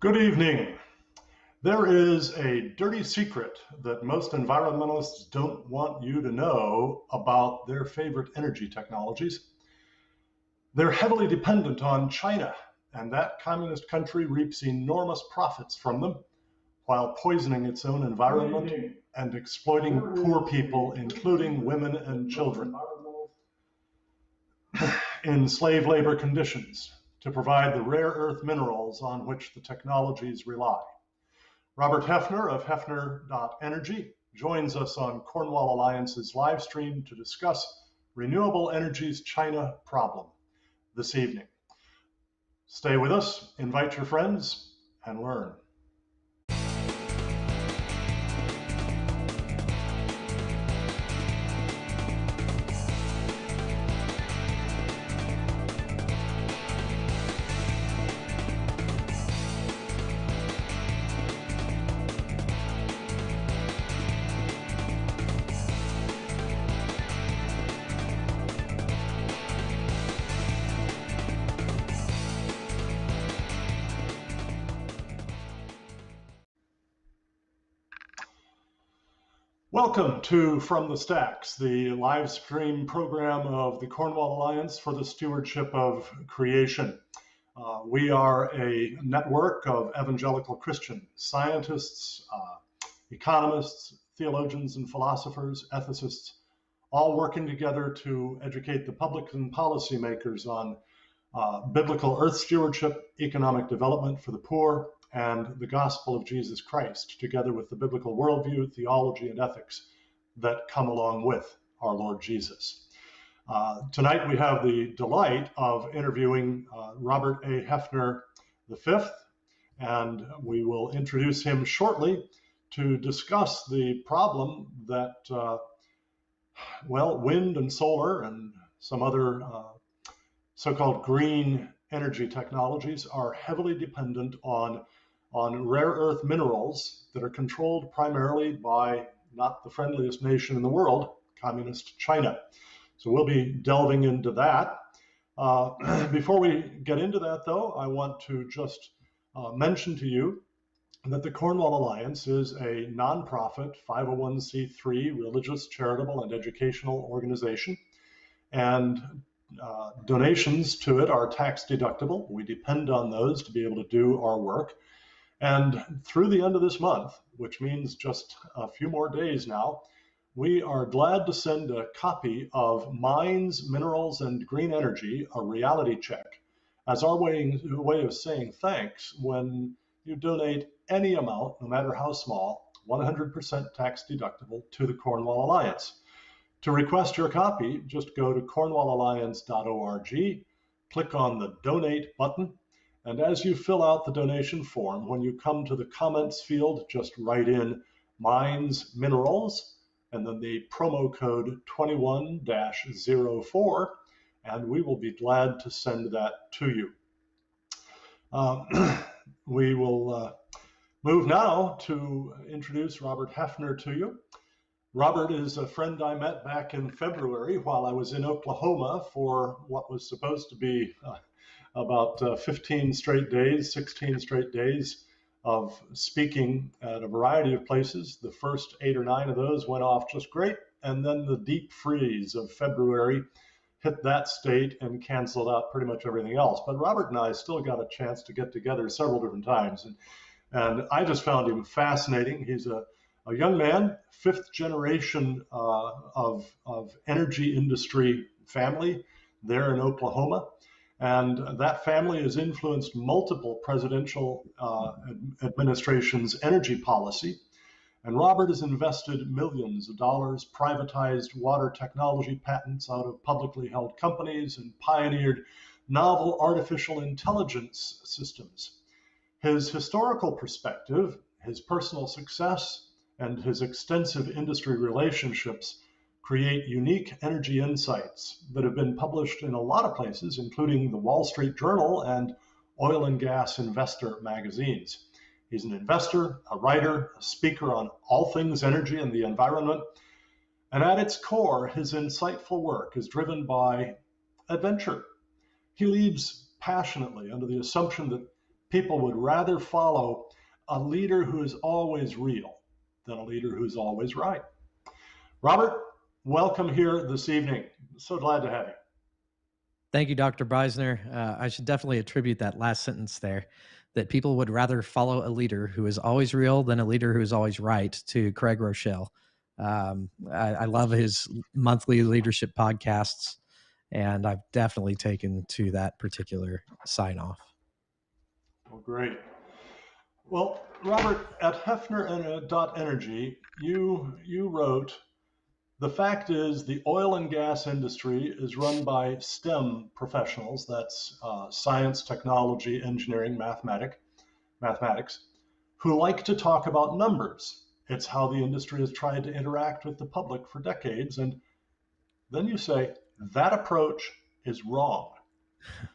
Good evening. There is a dirty secret that most environmentalists don't want you to know about their favorite energy technologies. They're heavily dependent on China, and that communist country reaps enormous profits from them while poisoning its own environment and exploiting poor people, including women and children, in slave labor conditions to provide the rare earth minerals on which the technologies rely. Robert Hefner of Hefner.Energy joins us on Cornwall Alliance's live stream to discuss renewable energy's China problem this evening. Stay with us, invite your friends, and learn. Welcome to From the Stacks, the live stream program of the Cornwall Alliance for the Stewardship of Creation. We are a network of evangelical Christian scientists, economists, theologians and philosophers, ethicists, all working together to educate the public and policymakers on biblical earth stewardship, economic development for the poor, and the gospel of Jesus Christ, together with the biblical worldview, theology, and ethics that come along with our Lord Jesus. Tonight we have the delight of interviewing Robert A. Hefner V, and we will introduce him shortly to discuss the problem that, wind and solar and some other so-called green energy technologies are heavily dependent on rare earth minerals that are controlled primarily by not the friendliest nation in the world, communist China. So we'll be delving into that. Before we get into that, though, I want to just mention to you that the Cornwall Alliance is a nonprofit 501c3 religious, charitable, and educational organization. And donations to it are tax deductible. We depend on those to be able to do our work. And through the end of this month, which means just a few more days now, we are glad to send a copy of Mines, Minerals, and Green Energy, a reality check, as our way of saying thanks when you donate any amount, no matter how small, 100% tax deductible to the Cornwall Alliance. To request your copy, just go to cornwallalliance.org, click on the donate button, and as you fill out the donation form, when you come to the comments field, just write in Mines Minerals and then the promo code 21-04, and we will be glad to send that to you. We will move now to introduce Robert Hefner to you. Robert is a friend I met back in February while I was in Oklahoma for what was supposed to be about 15 straight days, 16 straight days of speaking at a variety of places. The first 8 or 9 of those went off just great, and then the deep freeze of February hit that state and canceled out pretty much everything else. But Robert and I still got a chance to get together several different times, and I just found him fascinating. He's a young man, 5th generation of energy industry family there in Oklahoma. And that family has influenced multiple presidential administrations' energy policy. And Robert has invested millions of dollars, privatized water technology patents out of publicly held companies, and pioneered novel artificial intelligence systems. His historical perspective, his personal success, and his extensive industry relationships create unique energy insights that have been published in a lot of places, including the Wall Street Journal and oil and gas investor magazines. He's an investor, a writer, a speaker on all things energy and the environment. And at its core, his insightful work is driven by adventure. He leads passionately under the assumption that people would rather follow a leader who is always real than a leader who's always right. Robert, welcome here this evening. So glad to have you. Thank you, Dr. Breisner. I should definitely attribute that last sentence there, that people would rather follow a leader who is always real than a leader who is always right, to Craig Rochelle. I love his monthly leadership podcasts, and I've definitely taken to that particular sign off. Well, great. Well, Robert, at Hefner.energy, you wrote, the fact is the oil and gas industry is run by STEM professionals, that's science, technology, engineering, mathematics, who like to talk about numbers. It's how the industry has tried to interact with the public for decades. And then you say that approach is wrong.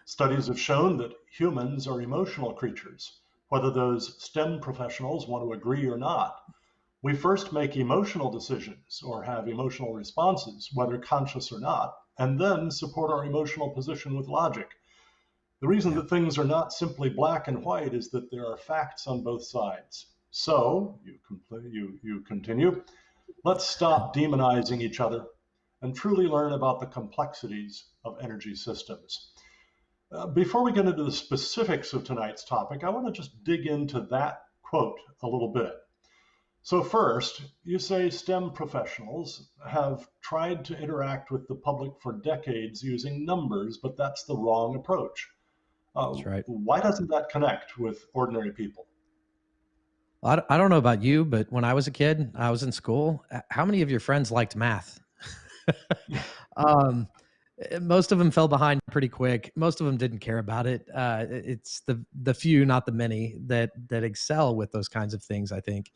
Studies have shown that humans are emotional creatures, whether those STEM professionals want to agree or not. We first make emotional decisions or have emotional responses, whether conscious or not, and then support our emotional position with logic. The reason that things are not simply black and white is that there are facts on both sides. So, you continue, let's stop demonizing each other and truly learn about the complexities of energy systems. Before we get into the specifics of tonight's topic, I want to just dig into that quote a little bit. So first, you say STEM professionals have tried to interact with the public for decades using numbers, but that's the wrong approach. That's right. Why doesn't that connect with ordinary people? Well, I don't know about you, but when I was a kid, I was in school. How many of your friends liked math? um, most of them fell behind pretty quick. Most of them didn't care about it. It's the few, not the many, that excel with those kinds of things, I think.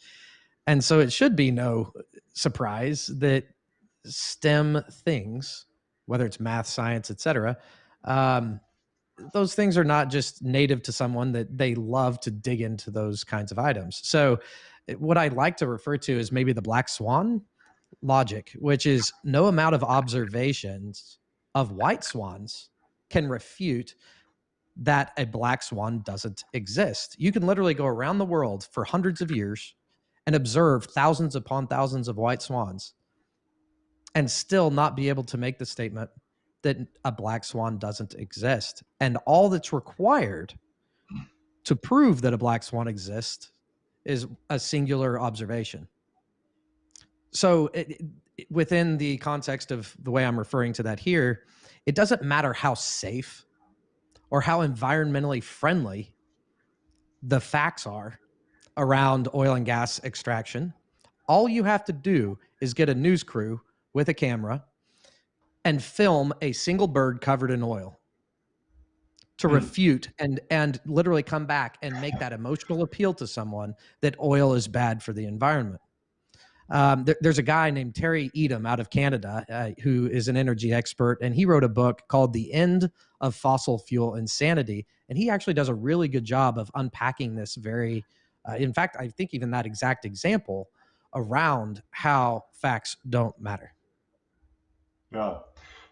And so it should be no surprise that STEM things, whether it's math, science, etc., those things are not just native to someone, that they love to dig into those kinds of items. So what I like to refer to is maybe the black swan logic, which is no amount of observations of white swans can refute that a black swan doesn't exist. You can literally go around the world for hundreds of years and observe thousands upon thousands of white swans and still not be able to make the statement that a black swan doesn't exist. And all that's required to prove that a black swan exists is a singular observation. So within the context of the way I'm referring to that here, it doesn't matter how safe or how environmentally friendly the facts are around oil and gas extraction. All you have to do is get a news crew with a camera and film a single bird covered in oil to refute and literally come back and make that emotional appeal to someone that oil is bad for the environment. There's a guy named Terry Edom out of Canada who is an energy expert, and he wrote a book called The End of Fossil Fuel Insanity. And he actually does a really good job of unpacking this very, in fact, I think even that exact example around how facts don't matter. Yeah.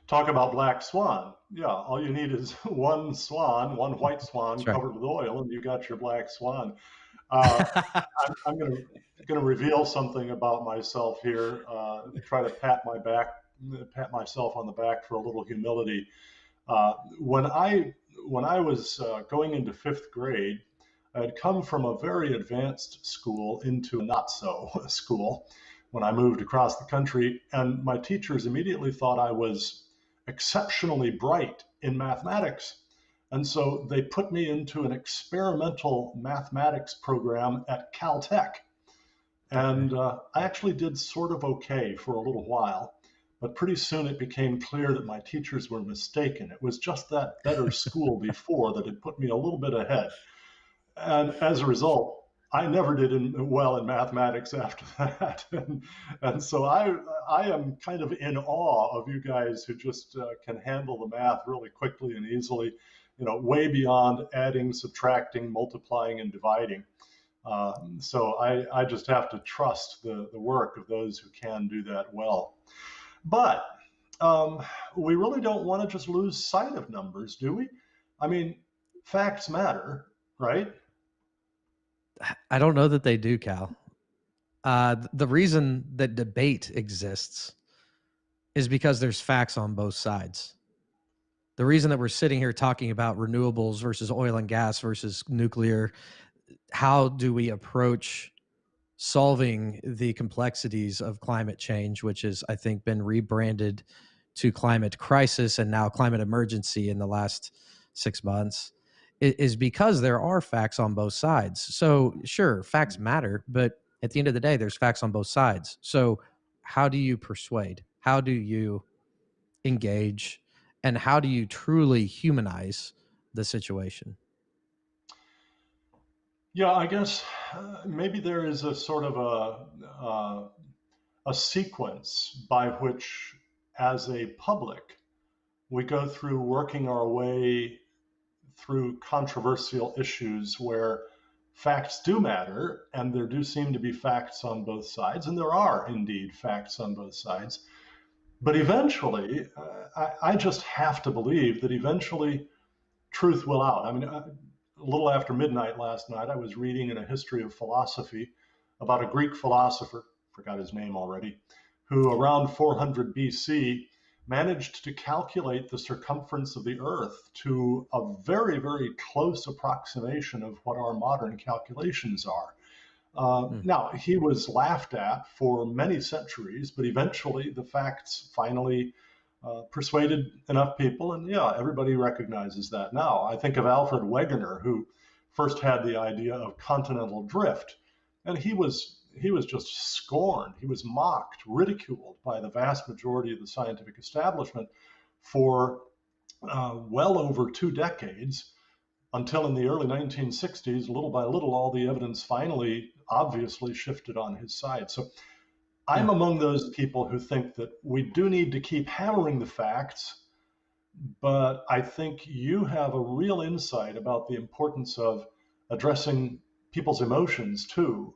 Talk about black swan. Yeah, all you need is one swan, one white swan That's right. covered with oil, and you got your black swan. I'm going to reveal something about myself here. Try to pat myself on the back for a little humility. When I was going into fifth grade, I had come from a very advanced school into a not so school when I moved across the country, and my teachers immediately thought I was exceptionally bright in mathematics. And so they put me into an experimental mathematics program at Caltech. And I actually did sort of okay for a little while. But pretty soon it became clear that my teachers were mistaken. It was just that better school before that had put me a little bit ahead. And as a result, I never did well in mathematics after that. And so I am kind of in awe of you guys who just can handle the math really quickly and easily, way beyond adding, subtracting, multiplying, and dividing. So I just have to trust the work of those who can do that well. But we really don't want to just lose sight of numbers, do we? I mean, facts matter, right? I don't know that they do, Cal. The reason that debate exists is because there's facts on both sides. The reason that we're sitting here talking about renewables versus oil and gas versus nuclear, how do we approach solving the complexities of climate change, which has, I think, been rebranded to climate crisis and now climate emergency in the last 6 months, is because there are facts on both sides. So, sure, facts matter, but at the end of the day, there's facts on both sides. So, how do you persuade? How do you engage? And how do you truly humanize the situation? Yeah, I guess maybe there is a sort of a sequence by which, as a public, we go through working our way through controversial issues where facts do matter, and there do seem to be facts on both sides, and there are indeed facts on both sides. But eventually, I just have to believe that eventually truth will out. I mean, a little after midnight last night, I was reading in a history of philosophy about a Greek philosopher, forgot his name already, who around 400 BC managed to calculate the circumference of the Earth to a very, very close approximation of what our modern calculations are. Now, he was laughed at for many centuries, but eventually the facts finally persuaded enough people, and yeah, everybody recognizes that now. I think of Alfred Wegener, who first had the idea of continental drift, and he was just scorned. He was mocked, ridiculed by the vast majority of the scientific establishment for well over 2 decades, until in the early 1960s, little by little, all the evidence finally obviously shifted on his side. So I'm among those people who think that we do need to keep hammering the facts, but I think you have a real insight about the importance of addressing people's emotions too,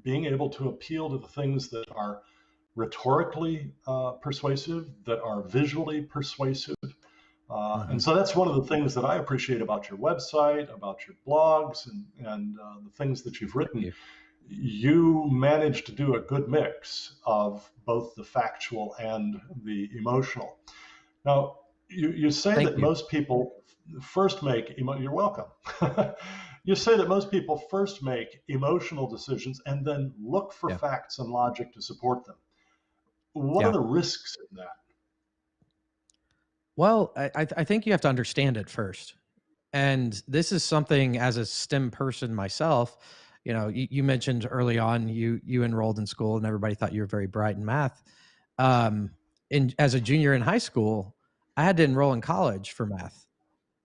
being able to appeal to the things that are rhetorically persuasive, that are visually persuasive. And so that's one of the things that I appreciate about your website, about your blogs, and the things that you've written. You manage to do a good mix of both the factual and the emotional. Now, you say Thank that you. most people first make, you're welcome. You say that most people first make emotional decisions and then look for Yeah. facts and logic to support them. What are Yeah. the risks in that? Well, I think you have to understand it first. And this is something as a STEM person myself, you mentioned early on you enrolled in school and everybody thought you were very bright in math. Um, as a junior in high school, I had to enroll in college for math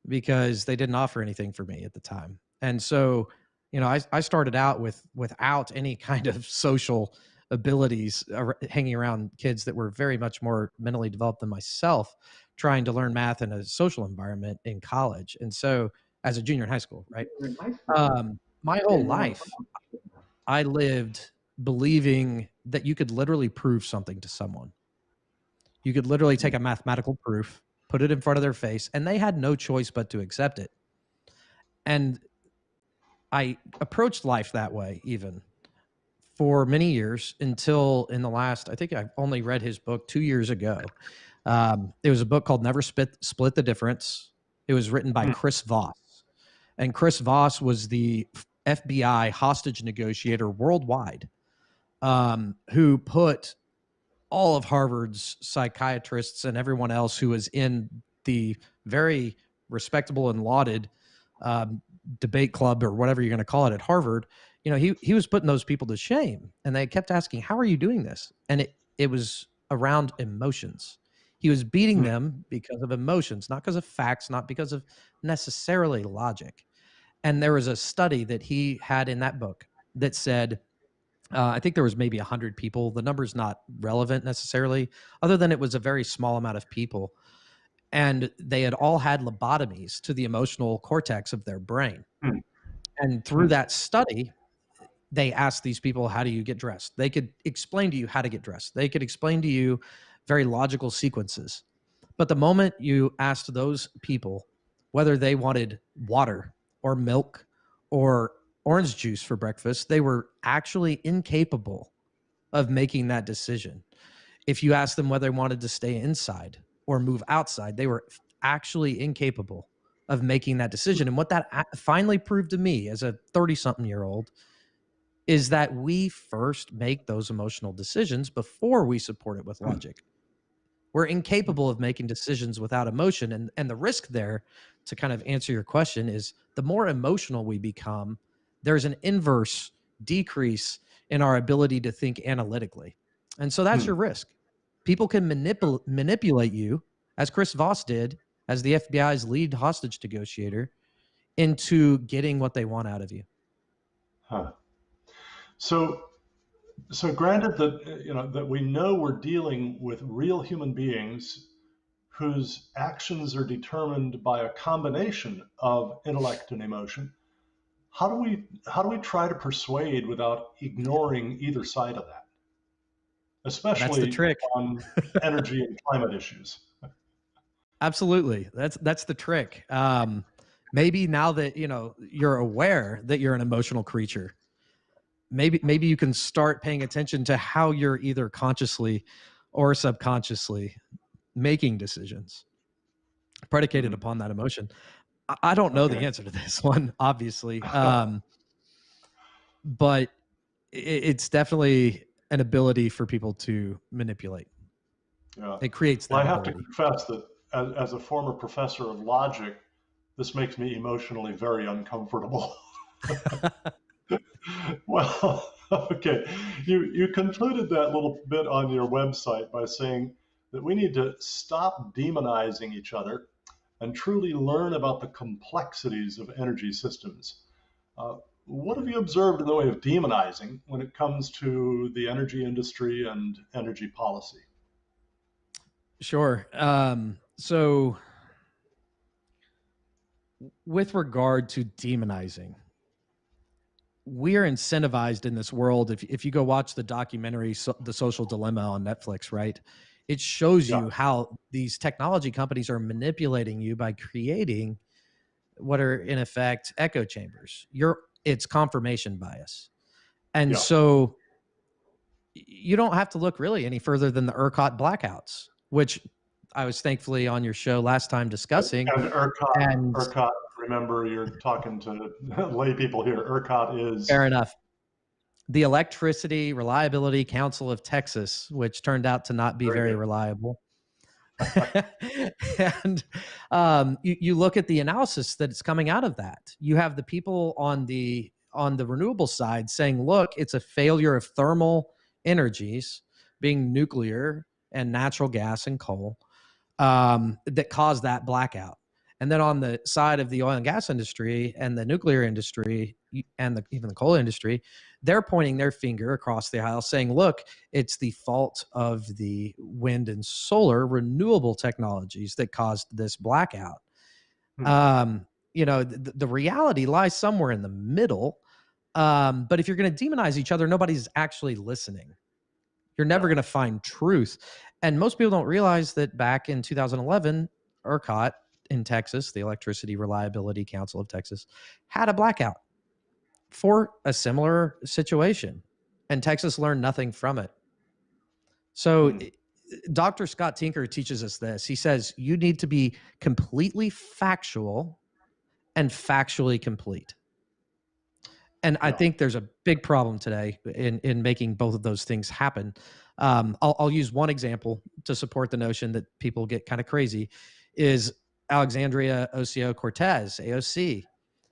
because they didn't offer anything for me at the time. And so, I started out without any kind of social abilities, hanging around kids that were very much more mentally developed than myself, trying to learn math in a social environment in college. And so, as a junior in high school, right? My whole life, I lived believing that you could literally prove something to someone. You could literally take a mathematical proof, put it in front of their face, and they had no choice but to accept it. And I approached life that way, even for many years, until in the last, I think I've only read his book 2 years ago. It was a book called Never Split the Difference. It was written by Hmm. Chris Voss. And Chris Voss was the FBI hostage negotiator worldwide, who put all of Harvard's psychiatrists and everyone else who was in the very respectable and lauded debate club or whatever you're going to call it at Harvard. He was putting those people to shame, and they kept asking, "How are you doing this?" And it was around emotions. He was beating Hmm. them because of emotions, not because of facts, not because of necessarily logic. And there was a study that he had in that book that said, I think there was maybe 100 people. The number's not relevant necessarily, other than it was a very small amount of people. And they had all had lobotomies to the emotional cortex of their brain. Hmm. And through Hmm. that study, they asked these people, how do you get dressed? They could explain to you how to get dressed. They could explain to you very logical sequences. But the moment you asked those people whether they wanted water or milk or orange juice for breakfast, they were actually incapable of making that decision. If you asked them whether they wanted to stay inside or move outside, they were actually incapable of making that decision. And what that finally proved to me as a 30-something-year-old is that we first make those emotional decisions before we support it with logic. We're incapable of making decisions without emotion. And the risk there, to kind of answer your question, is the more emotional we become, there's an inverse decrease in our ability to think analytically. And so that's your risk. People can manipulate you, as Chris Voss did, as the FBI's lead hostage negotiator, into getting what they want out of you. Huh. So granted that that we know we're dealing with real human beings whose actions are determined by a combination of intellect and emotion, how do we try to persuade without ignoring either side of that, That's the especially trick. on energy and climate issues? Absolutely. That's the trick. Maybe now that you're aware that you're an emotional creature, maybe you can start paying attention to how you're either consciously or subconsciously making decisions predicated upon that emotion. I don't know the answer to this one, obviously, but it's definitely an ability for people to manipulate. Yeah. It creates Well, that I have ability. to confess that as a former professor of logic, this makes me emotionally very uncomfortable. Well, okay. You concluded that little bit on your website by saying that we need to stop demonizing each other and truly learn about the complexities of energy systems. Uh, what have you observed in the way of demonizing when it comes to the energy industry and energy policy? Sure. So with regard to demonizing, we are incentivized in this world. If you go watch the documentary, The Social Dilemma on Netflix, right? It shows Yeah, you how these technology companies are manipulating you by creating what are in effect echo chambers. It's confirmation bias. And yeah. so you don't have to look really any further than the ERCOT blackouts, which I was thankfully on your show last time discussing. And And ERCOT, remember you're talking to lay people here. ERCOT is, fair enough. The Electricity Reliability Council of Texas, which turned out to not be very very good. reliable. And you look at the analysis that's coming out of that. You have the people on the renewable side saying, look, it's a failure of thermal energies, being nuclear and natural gas and coal, that caused that blackout. And then on the side of the oil and gas industry and the nuclear industry and even the coal industry, they're pointing their finger across the aisle saying, look, it's the fault of the wind and solar renewable technologies that caused this blackout. Hmm. The reality lies somewhere in the middle. But if you're going to demonize each other, nobody's actually listening. You're never Yeah. going to find truth. And most people don't realize that back in 2011, ERCOT in Texas, the Electricity Reliability Council of Texas, had a blackout for a similar situation. And Texas learned nothing from it. So Hmm. Dr. Scott Tinker teaches us this. He says you need to be completely factual and factually complete. And I Yeah. think there's a big problem today in making both of those things happen. I'll use one example to support the notion that people get kind of crazy. Is Alexandria Ocasio-Cortez, AOC?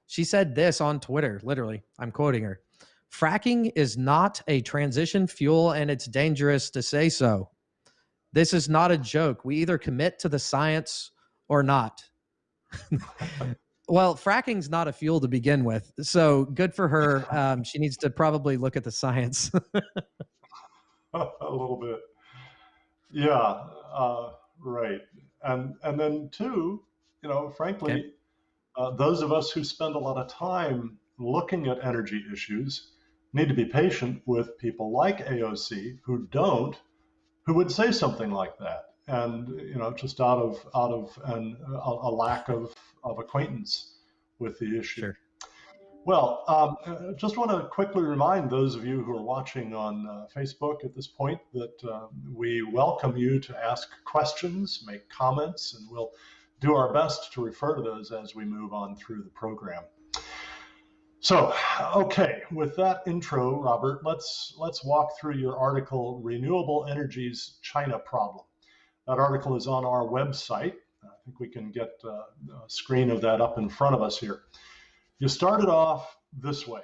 She said this on Twitter. Literally, I'm quoting her: "Fracking is not a transition fuel, and it's dangerous to say so. This is not a joke. We either commit to the science or not." Well, fracking's not a fuel to begin with, so good for her. She needs to probably look at the science. A little bit. Yeah, right. And then too, Okay. frankly, those of us who spend a lot of time looking at energy issues need to be patient with people like AOC who would say something like that, and just out of a lack of acquaintance with the issue. Sure. Well, just want to quickly remind those of you who are watching on Facebook at this point that we welcome you to ask questions, make comments, and we'll do our best to refer to those as we move on through the program. So, okay, with that intro, Robert, let's walk through your article, Renewable Energy's China Problem. That article is on our website. I think we can get a screen of that up in front of us here. You started off this way.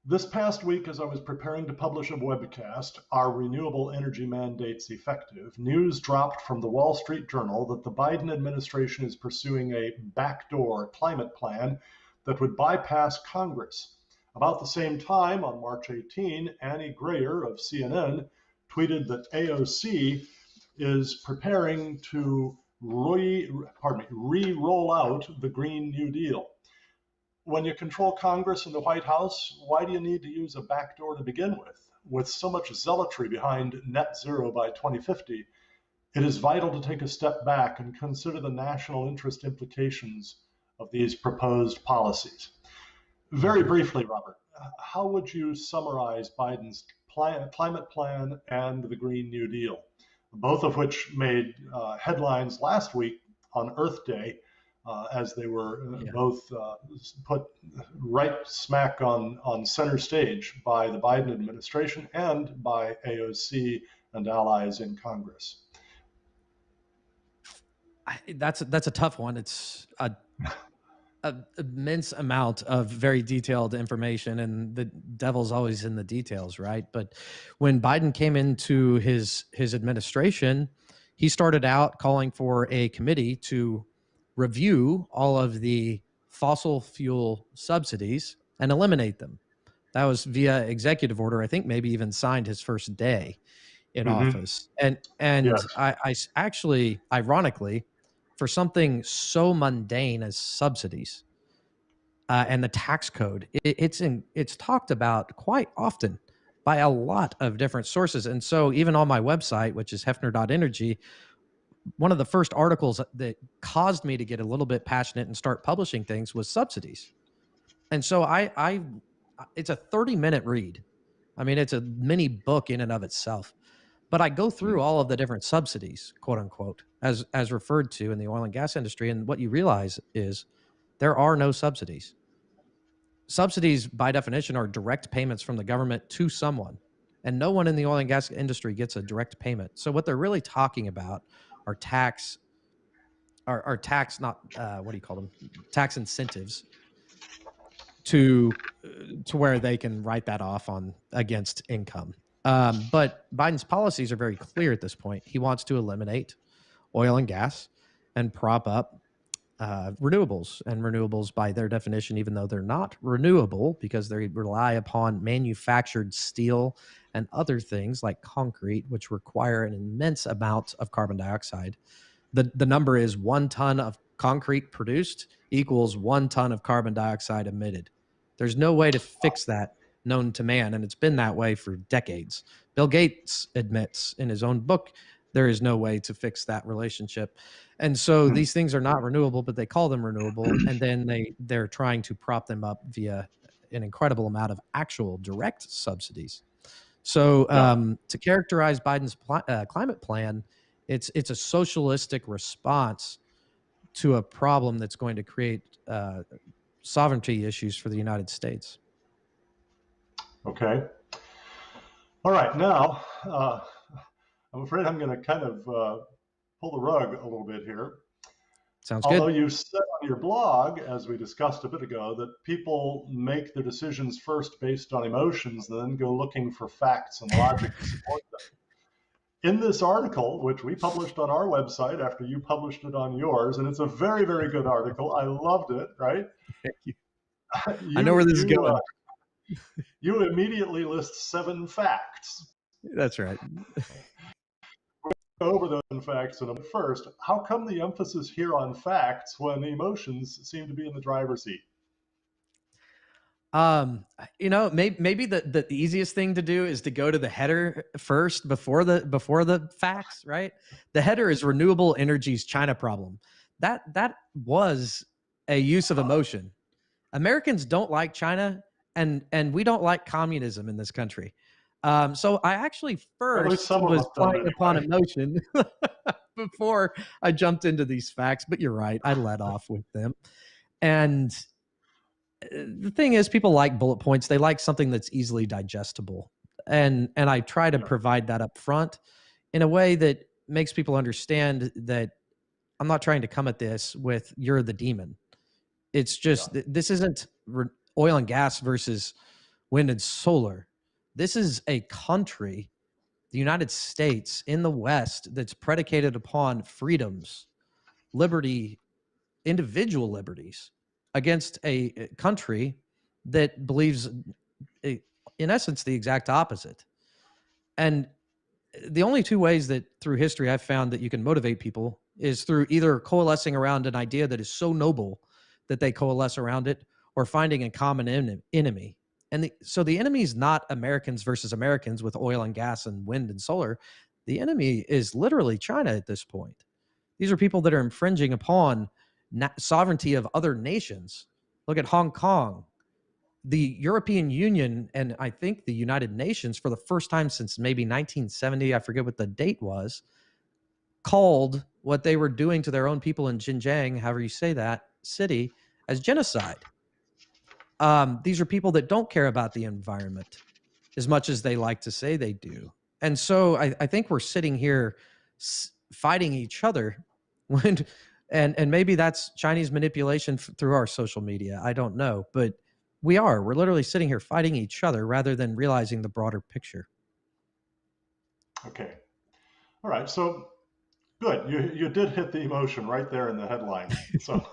This past week, as I was preparing to publish a webcast, Our Renewable Energy Mandates Effective, news dropped from the Wall Street Journal that the Biden administration is pursuing a backdoor climate plan that would bypass Congress. About the same time, on March 18, Annie Grayer of CNN tweeted that AOC is preparing to re-roll out the Green New Deal. When you control Congress and the White House, why do you need to use a backdoor to begin with? With so much zealotry behind net zero by 2050, it is vital to take a step back and consider the national interest implications of these proposed policies. Very briefly, Robert, how would you summarize Biden's climate plan and the Green New Deal, both of which made headlines last week on Earth Day, as they were both put right smack on center stage by the Biden administration and by AOC and allies in Congress? That's a tough one. It's a immense amount of very detailed information, and the devil's always in the details, right? But when Biden came into his administration, he started out calling for a committee to review all of the fossil fuel subsidies and eliminate them. That was via executive order, I think maybe even signed his first day in office. And yes. I actually, ironically, for something so mundane as subsidies and the tax code, it's talked about quite often by a lot of different sources. And so even on my website, which is hefner.energy, one of the first articles that caused me to get a little bit passionate and start publishing things was subsidies. And so it's a 30-minute read. I mean, it's a mini book in and of itself. But I go through all of the different subsidies, quote unquote, as referred to in the oil and gas industry. And what you realize is there are no subsidies. Subsidies, by definition, are direct payments from the government to someone. And no one in the oil and gas industry gets a direct payment. So what they're really talking about are tax, not, what do you call them? Tax incentives to where they can write that off against income. But Biden's policies are very clear at this point. He wants to eliminate oil and gas and prop up renewables. And renewables, by their definition, even though they're not renewable because they rely upon manufactured steel and other things like concrete, which require an immense amount of carbon dioxide. The number is 1 ton of concrete produced equals 1 ton of carbon dioxide emitted. There's no way to fix that known to man, and it's been that way for decades. Bill Gates admits in his own book there is no way to fix that relationship. And so these things are not renewable, but they call them renewable, and then they're trying to prop them up via an incredible amount of actual direct subsidies. So to characterize Biden's climate plan, it's a socialistic response to a problem that's going to create sovereignty issues for the United States. Okay. All right. Now, I'm afraid I'm going to kind of pull the rug a little bit here. Sounds good. Although you said on your blog, as we discussed a bit ago, that people make their decisions first based on emotions and then go looking for facts and logic to support them. In this article, which we published on our website after you published it on yours, and it's a very, very good article. I loved it, right? Thank you. I know where this is going. You immediately list 7 facts. That's right. Over those facts. And first, how come the emphasis here on facts when emotions seem to be in the driver's seat? You know, maybe the easiest thing to do is to go to the header first before the facts, right? The header is Renewable Energy's China Problem. That was a use of emotion. Americans don't like China, and we don't like communism in this country. So I actually At least first some of was us don't playing upon anyway. emotion before I jumped into these facts. But you're right, I led off with them. And the thing is, people like bullet points. They like something that's easily digestible, and I try to Yeah, provide that up front in a way that makes people understand that I'm not trying to come at this with "you're the demon." It's yeah, just this isn't oil and gas versus wind and solar. This is a country, the United States in the West, that's predicated upon freedoms, liberty, individual liberties against a country that believes, in essence, the exact opposite. And the only two ways that through history I've found that you can motivate people is through either coalescing around an idea that is so noble that they coalesce around it, or finding a common enemy. And so the enemy is not Americans versus Americans with oil and gas and wind and solar. The enemy is literally China at this point. These are people that are infringing upon sovereignty of other nations. Look at Hong Kong, the European Union, and I think the United Nations, for the first time since maybe 1970, I forget what the date was, called what they were doing to their own people in Xinjiang, however you say that city, as genocide. These are people that don't care about the environment as much as they like to say they do. And so I think we're sitting here fighting each other when, and maybe that's Chinese manipulation through our social media. I don't know, but we're literally sitting here fighting each other rather than realizing the broader picture. okay. All right. So good. You did hit the emotion right there in the headline. So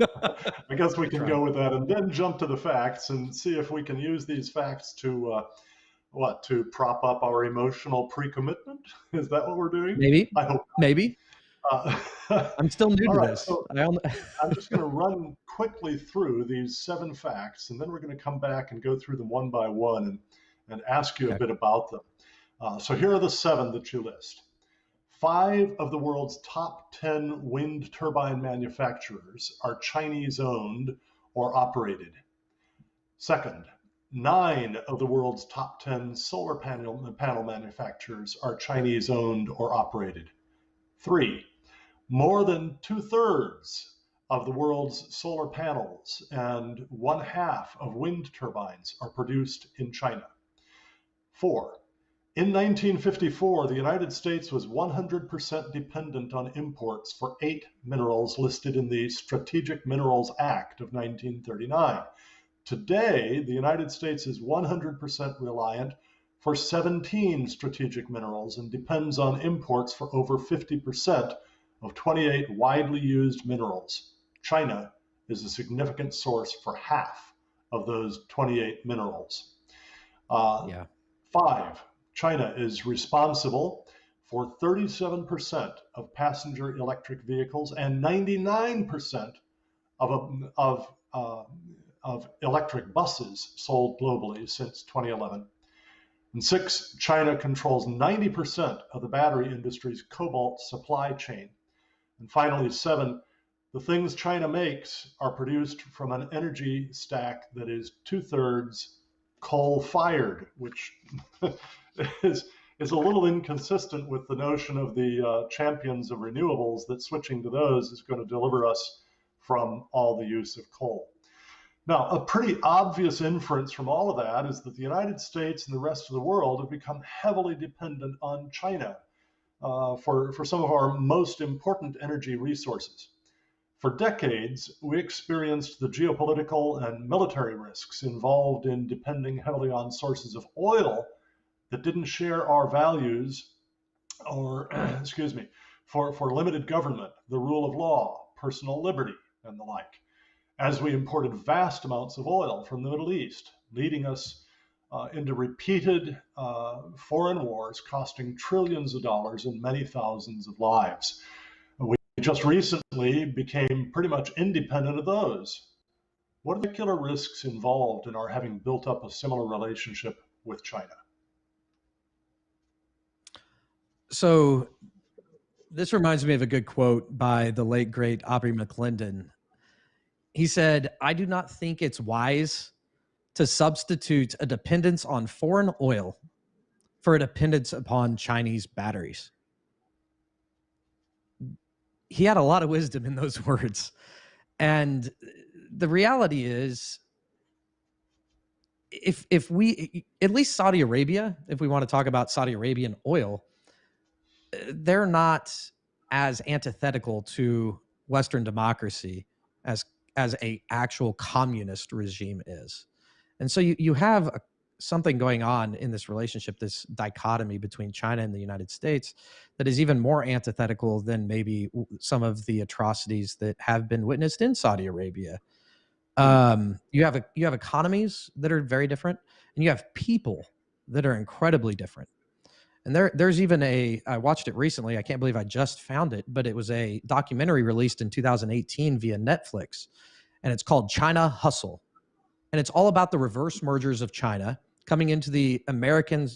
I guess we I can tried. go with that and then jump to the facts and see if we can use these facts to to prop up our emotional pre-commitment. Is that what we're doing? Maybe, I hope maybe. not. I'm still new All to right. this. So I don't. I'm just going to run quickly through these 7 facts, and then we're going to come back and go through them one by one and ask you a Okay. bit about them. So here are the 7 that you list. 5 of the world's top 10 wind turbine manufacturers are Chinese owned or operated. Second, 9 of the world's top 10 solar panel manufacturers are Chinese owned or operated. 3, more than 2/3 of the world's solar panels and 1/2 of wind turbines are produced in China. 4, in 1954, the United States was 100% dependent on imports for 8 minerals listed in the Strategic Minerals Act of 1939. Today, the United States is 100% reliant for 17 strategic minerals and depends on imports for over 50% of 28 widely used minerals. China is a significant source for half of those 28 minerals. Yeah. 5, China is responsible for 37% of passenger electric vehicles and 99% of electric buses sold globally since 2011. And 6, China controls 90% of the battery industry's cobalt supply chain. And finally, 7, the things China makes are produced from an energy stack that is 2/3 coal fired, which is a little inconsistent with the notion of the champions of renewables that switching to those is going to deliver us from all the use of coal. Now, a pretty obvious inference from all of that is that the United States and the rest of the world have become heavily dependent on China for some of our most important energy resources. For decades, we experienced the geopolitical and military risks involved in depending heavily on sources of oil that didn't share our values or, excuse me, for limited government, the rule of law, personal liberty, and the like, as we imported vast amounts of oil from the Middle East, leading us into repeated foreign wars costing trillions of dollars and many thousands of lives. We just recently became pretty much independent of those. What are the particular risks involved in our having built up a similar relationship with China? So this reminds me of a good quote by the late great Aubrey McClendon. He said, I do not think it's wise to substitute a dependence on foreign oil for a dependence upon Chinese batteries. He had a lot of wisdom in those words. And the reality is, if we, at least Saudi Arabia, if we want to talk about Saudi Arabian oil, they're not as antithetical to Western democracy as a actual communist regime is. And so you have something going on in this relationship, this dichotomy between China and the United States, that is even more antithetical than maybe some of the atrocities that have been witnessed in Saudi Arabia. You have economies that are very different, and you have people that are incredibly different. And there's even I watched it recently. I can't believe I just found it, but it was a documentary released in 2018 via Netflix, and it's called China Hustle. And it's all about the reverse mergers of China coming into the American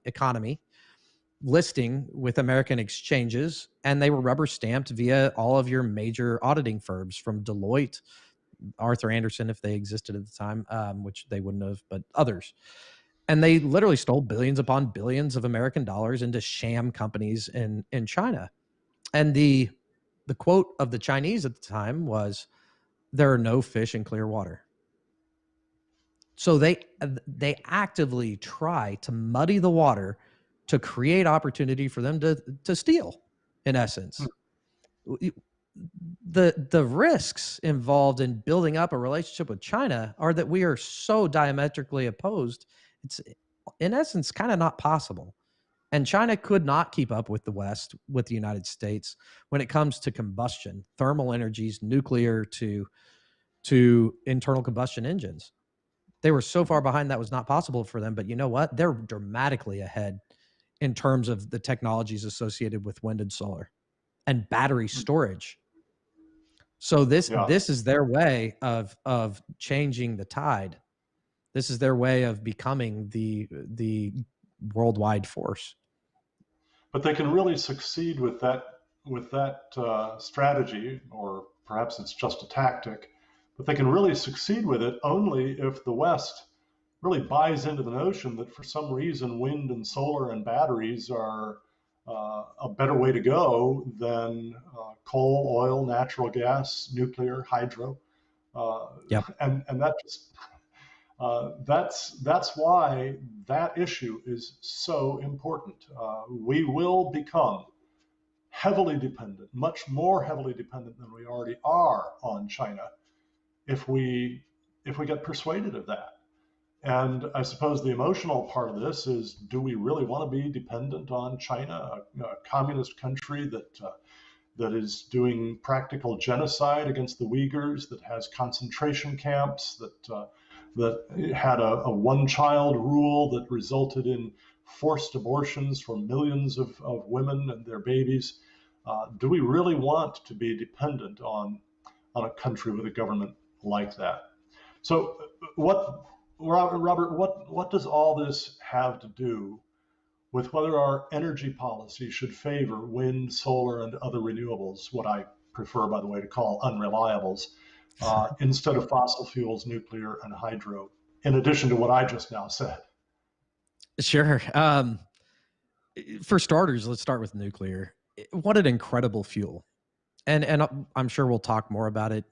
economy, listing with American exchanges, and they were rubber stamped via all of your major auditing firms, from Deloitte, Arthur Anderson, if they existed at the time, which they wouldn't have, but others. And they literally stole billions upon billions of American dollars into sham companies in China. And the quote of the Chinese at the time was, "There are no fish in clear water." So they actively try to muddy the water to create opportunity for them to steal, in essence. The risks involved in building up a relationship with China are that we are so diametrically opposed. It's, in essence, kind of not possible. And China could not keep up with the West, with the United States, when it comes to combustion, thermal energies, nuclear to internal combustion engines. They were so far behind that was not possible for them. But you know what? They're dramatically ahead in terms of the technologies associated with wind and solar and battery storage. So this is their way of changing the tide. This is their way of becoming the worldwide force. But they can really succeed with that strategy, or perhaps it's just a tactic. But they can really succeed with it only if the West really buys into the notion that for some reason wind and solar and batteries are a better way to go than coal, oil, natural gas, nuclear, hydro. Yep. And that just that's why that issue is so important. We will become heavily dependent, much more heavily dependent than we already are on China, if we get persuaded of that. And I suppose the emotional part of this is, do we really want to be dependent on China, a communist country that is doing practical genocide against the Uyghurs, that has concentration camps, that had a one-child rule that resulted in forced abortions for millions of women and their babies? Do we really want to be dependent on a country with a government like that? So, Robert, what does all this have to do with whether our energy policy should favor wind, solar, and other renewables, what I prefer, by the way, to call unreliables, instead of fossil fuels, nuclear, and hydro, in addition to what I just now said? Sure. For starters, let's start with nuclear. What an incredible fuel. And I'm sure we'll talk more about it.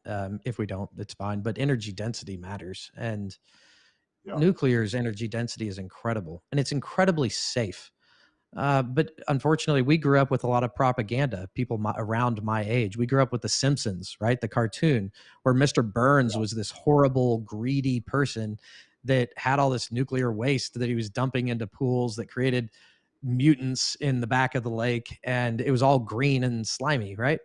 If we don't, it's fine. But energy density matters. And nuclear's energy density is incredible. And it's incredibly safe. But unfortunately, we grew up with a lot of propaganda, people around my age. We grew up with The Simpsons, right? The cartoon where Mr. Burns was this horrible, greedy person that had all this nuclear waste that he was dumping into pools that created mutants in the back of the lake. And it was all green and slimy, right?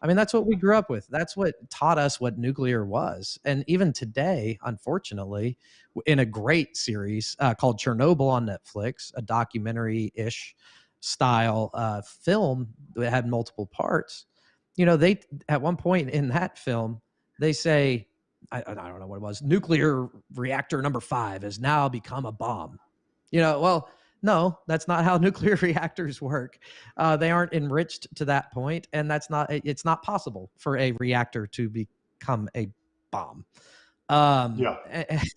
I mean, that's what we grew up with. That's what taught us what nuclear was. And even today, unfortunately, in a great series called Chernobyl on Netflix, a documentary-ish style film that had multiple parts, they at one point in that film, they say, I don't know what it was, nuclear reactor number 5 has now become a bomb. Well, no, that's not how nuclear reactors work. They aren't enriched to that point, and it's not possible for a reactor to become a bomb. Yeah.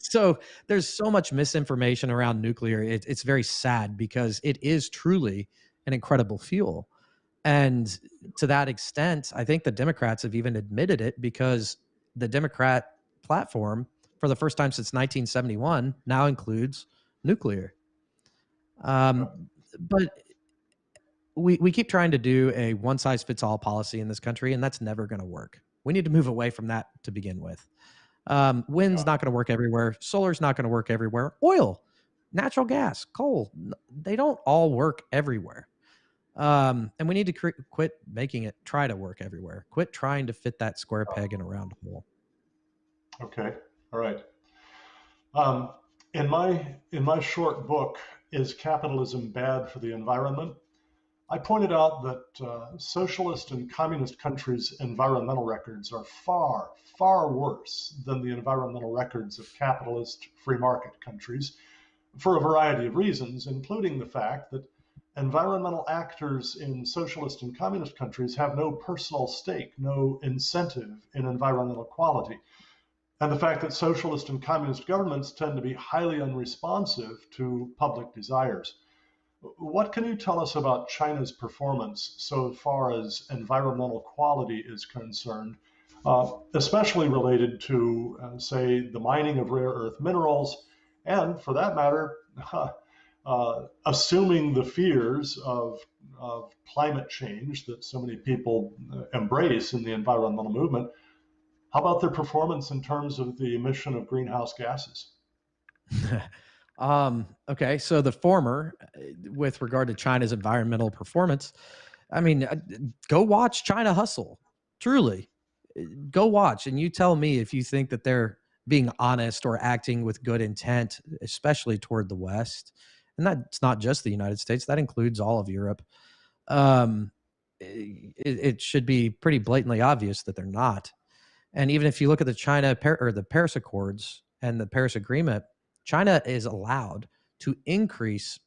So there's so much misinformation around nuclear. It's very sad because it is truly an incredible fuel. And to that extent, I think the Democrats have even admitted it because the Democrat platform, for the first time since 1971, now includes nuclear. Yeah. But we keep trying to do a one size fits all policy in this country, and that's never going to work. We need to move away from that to begin with. Wind's Yeah. not going to work everywhere. Solar's not going to work everywhere. Oil, natural gas, coal, they don't all work everywhere. And we need to quit making it try to work everywhere. Quit trying to fit that square peg in a round hole. Okay. All right. Um, in my short book, Is Capitalism Bad for the Environment? I pointed out that socialist and communist countries' environmental records are far, far worse than the environmental records of capitalist free market countries for a variety of reasons, including the fact that environmental actors in socialist and communist countries have no personal stake, no incentive in environmental quality, and the fact that socialist and communist governments tend to be highly unresponsive to public desires. What can you tell us about China's performance so far as environmental quality is concerned, especially related to, say, the mining of rare earth minerals, and for that matter, assuming the fears of climate change that so many people embrace in the environmental movement? How about their performance in terms of the emission of greenhouse gases? Okay, so the former, with regard to China's environmental performance, I mean, go watch China hustle. Truly, go watch, and you tell me if you think that they're being honest or acting with good intent, especially toward the West. And that's not just the United States; that includes all of Europe. Um, it should be pretty blatantly obvious that they're not. And even if you look at the or the Paris Accords and the Paris Agreement, China is allowed to increase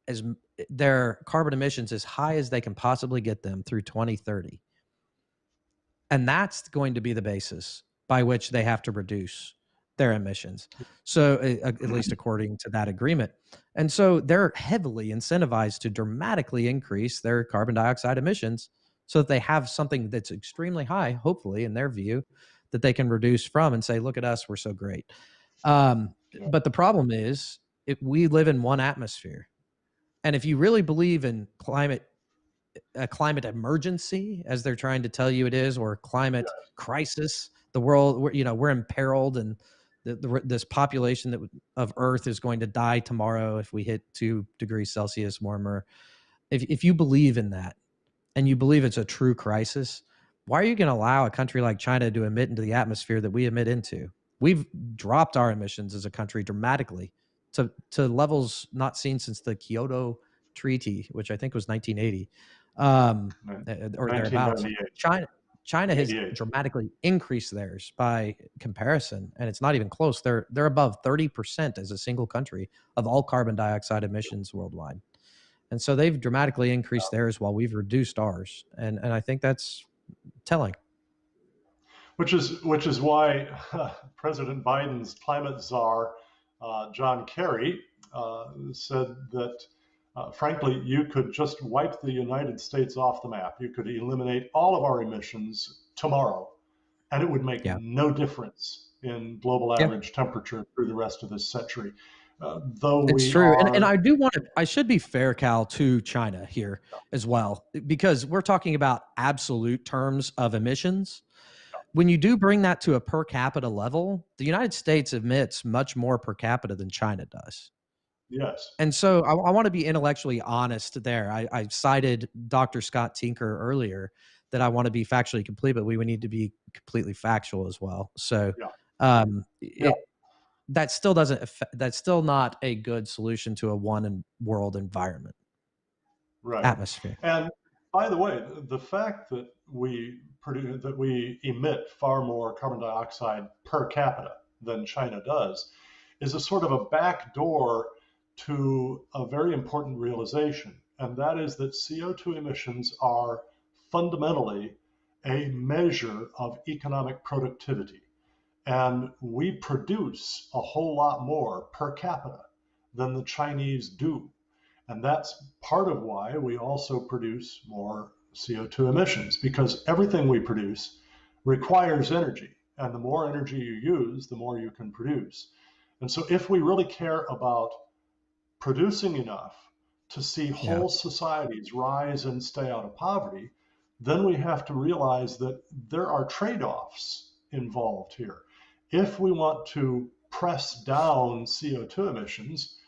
as their carbon emissions as high as they can possibly get them through 2030. And that's going to be the basis by which they have to reduce their emissions. So, at least according to that agreement. And so they're heavily incentivized to dramatically increase their carbon dioxide emissions so that they have something that's extremely high, hopefully, in their view, that they can reduce from and say, look at us, we're so great. Yeah. But the problem is, we live in one atmosphere. And if you really believe in a climate emergency, as they're trying to tell you it is, or climate Yes. crisis. The world, we're imperiled, and this population of Earth is going to die tomorrow if we hit 2 degrees Celsius warmer. If you believe in that, and you believe it's a true crisis, why are you going to allow a country like China to emit into the atmosphere that we emit into? We've dropped our emissions as a country dramatically to levels not seen since the Kyoto Treaty, which I think was 1980, or thereabouts. 1998, China has 88. dramatically increased theirs by comparison, and it's not even close. They're above 30% as a single country of all carbon dioxide emissions worldwide. And so they've dramatically increased theirs while we've reduced ours. And I think that's telling. Which is why President Biden's climate czar, John Kerry, said that, frankly, you could just wipe the United States off the map. You could eliminate all of our emissions tomorrow, and it would make Yeah. no difference in global Yeah. average temperature through the rest of this century. Though It's we true. And are, I should be fair, Cal, to China here as well, because we're talking about absolute terms of emissions. When you do bring that to a per capita level, the United States emits much more per capita than China does. yes, And so I want to be intellectually honest there. I cited Dr. Scott Tinker earlier that I want to be factually complete, but we would need to be completely factual as well. So yeah, yeah, it, that still doesn't that's still not a good solution to a world environment right. atmosphere. And by the way, the fact that we emit far more carbon dioxide per capita than China does is a sort of a back door to a very important realization, and that is that CO2 emissions are fundamentally a measure of economic productivity. And we produce a whole lot more per capita than the Chinese do. And that's part of why we also produce more CO2 emissions, because everything we produce requires energy. And the more energy you use, the more you can produce. And so if we really care about producing enough to see Yeah. whole societies rise and stay out of poverty, then we have to realize that there are trade offs involved here. If we want to press down CO2 emissions,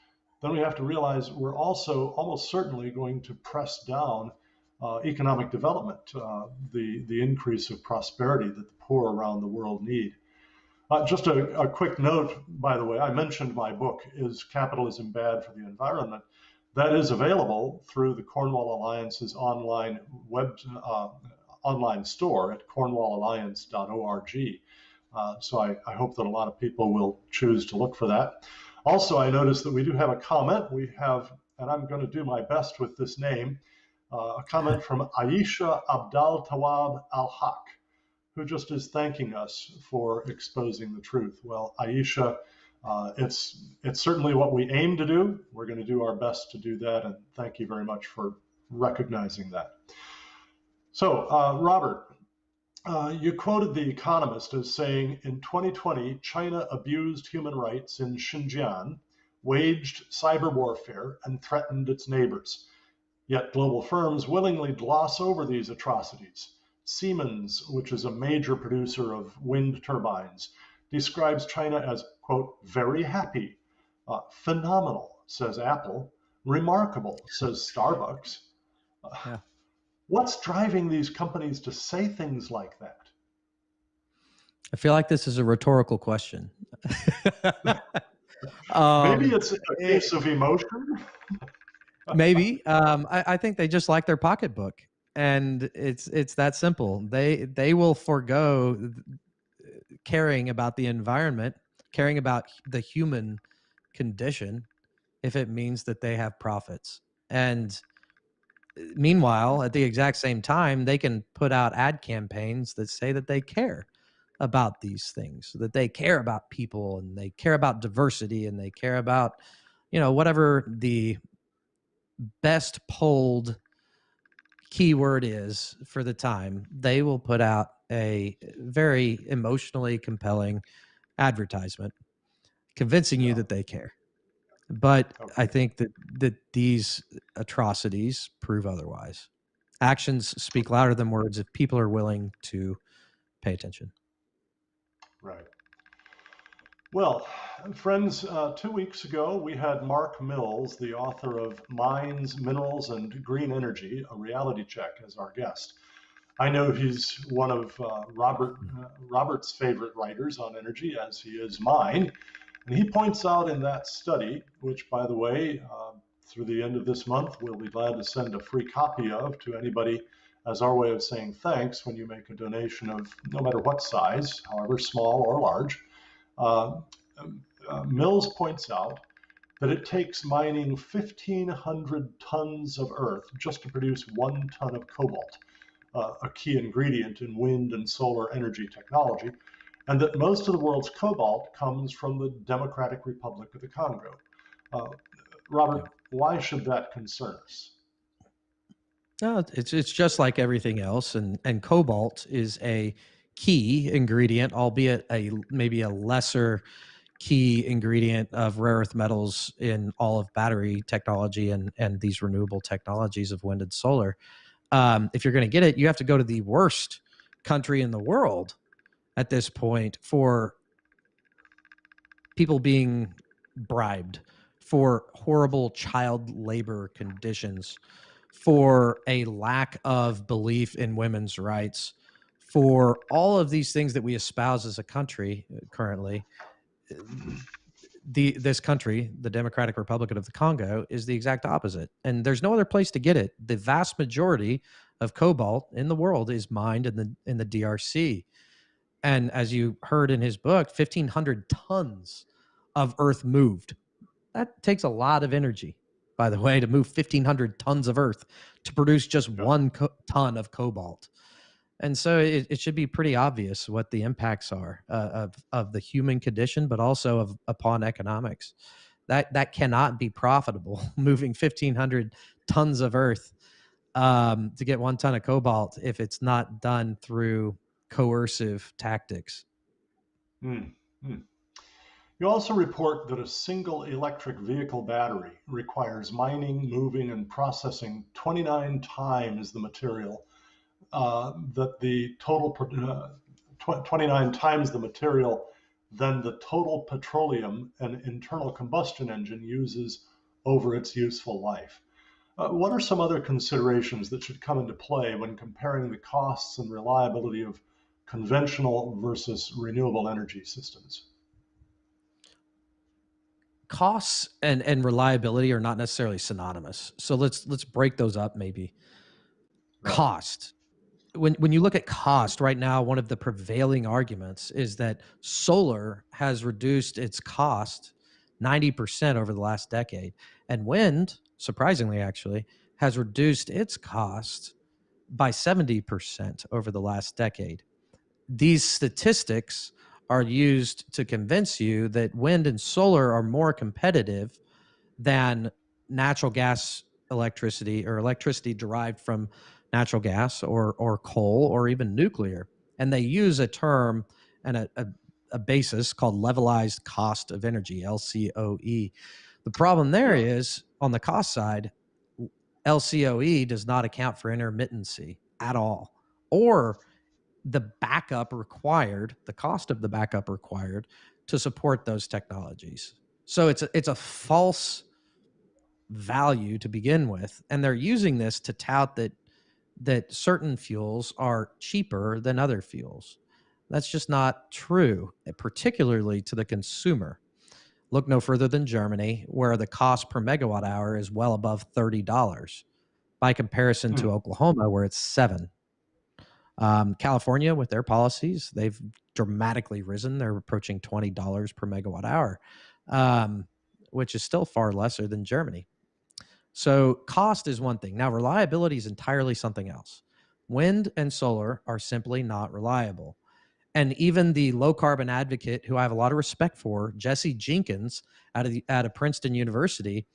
then we have to realize we're also almost certainly going to press down economic development, the increase of prosperity that the poor around the world need. Just a quick note, by the way, I mentioned my book, Is Capitalism Bad for the Environment? That is available through the Cornwall Alliance's online store at cornwallalliance.org. So I hope that a lot of people will choose to look for that. Also, I noticed that we do have a comment. We have, and I'm going to do my best with this name, a comment from Aisha Abdal Tawab Al Haq, who just is thanking us for exposing the truth. Well, Aisha, it's certainly what we aim to do. We're going to do our best to do that, and thank you very much for recognizing that. So, Robert, you quoted The Economist as saying, in 2020, China abused human rights in Xinjiang, waged cyber warfare, and threatened its neighbors. Yet global firms willingly gloss over these atrocities. Siemens, which is a major producer of wind turbines, describes China as, quote, very happy. Phenomenal, says Apple. Remarkable, says Starbucks. Yeah. What's driving these companies to say things like that? I feel like this is a rhetorical question. Maybe it's a case of emotion. Maybe. I think they just like their pocketbook, and it's that simple. They will forego caring about the environment, caring about the human condition, if it means that they have profits. And meanwhile, at the exact same time, they can put out ad campaigns that say that they care about these things, that they care about people, and they care about diversity, and they care about, whatever the best polled keyword is for the time. They will put out a very emotionally compelling advertisement convincing you that they care. But I think that these atrocities prove otherwise. Actions speak louder than words if people are willing to pay attention. Right. Well, friends, 2 weeks ago we had Mark Mills, the author of Mines, Minerals, and Green Energy, a reality check, as our guest. I know he's one of Robert's favorite writers on energy, as he is mine. And he points out in that study, which, by the way, through the end of this month, we'll be glad to send a free copy of to anybody as our way of saying thanks when you make a donation of no matter what size, however small or large. Uh, Mills points out that it takes mining 1,500 tons of earth just to produce 1 ton of cobalt, a key ingredient in wind and solar energy technology, and that most of the world's cobalt comes from the Democratic Republic of the Congo. Robert, why should that concern us? No, it's just like everything else, and cobalt is a key ingredient, albeit maybe a lesser key ingredient of rare earth metals in all of battery technology and these renewable technologies of wind and solar. If you're going to get it, you have to go to the worst country in the world at this point for people being bribed, for horrible child labor conditions, for a lack of belief in women's rights, for all of these things that we espouse as a country currently. This country, the Democratic Republic of the Congo, is the exact opposite. And there's no other place to get it. The vast majority of cobalt in the world is mined in the DRC. And as you heard in his book, 1,500 tons of earth moved. That takes a lot of energy, by the way, to move 1,500 tons of earth to produce just 1 ton of cobalt. And so it should be pretty obvious what the impacts are of the human condition, but also upon economics. That cannot be profitable. Moving 1,500 tons of earth to get 1 ton of cobalt if it's not done through coercive tactics. Mm, mm. You also report that a single electric vehicle battery requires mining, moving, and processing 29 times the material that the total 29 times the material than the total petroleum an internal combustion engine uses over its useful life. What are some other considerations that should come into play when comparing the costs and reliability of conventional versus renewable energy systems? Costs and reliability are not necessarily synonymous. So let's break those up maybe. Right. Cost. When you look at cost right now, one of the prevailing arguments is that solar has reduced its cost 90% over the last decade, and wind, surprisingly actually, has reduced its cost by 70% over the last decade. These statistics are used to convince you that wind and solar are more competitive than natural gas electricity or electricity derived from natural gas or coal or even nuclear. And they use a term and a basis called levelized cost of energy, LCOE. The problem there Yeah. is on the cost side, LCOE does not account for intermittency at all, or the backup required, the cost of the backup required to support those technologies. So it's a false value to begin with, and they're using this to tout that certain fuels are cheaper than other fuels. That's just not true, particularly to the consumer. Look no further than Germany, where the cost per megawatt hour is well above $30 by comparison to Mm. Oklahoma, where it's 7. California, with their policies, they've dramatically risen. They're approaching $20 per megawatt hour, which is still far lesser than Germany. So cost is one thing. Now, reliability is entirely something else. Wind and solar are simply not reliable. And even the low carbon advocate, who I have a lot of respect for, Jesse Jenkins out of Princeton University,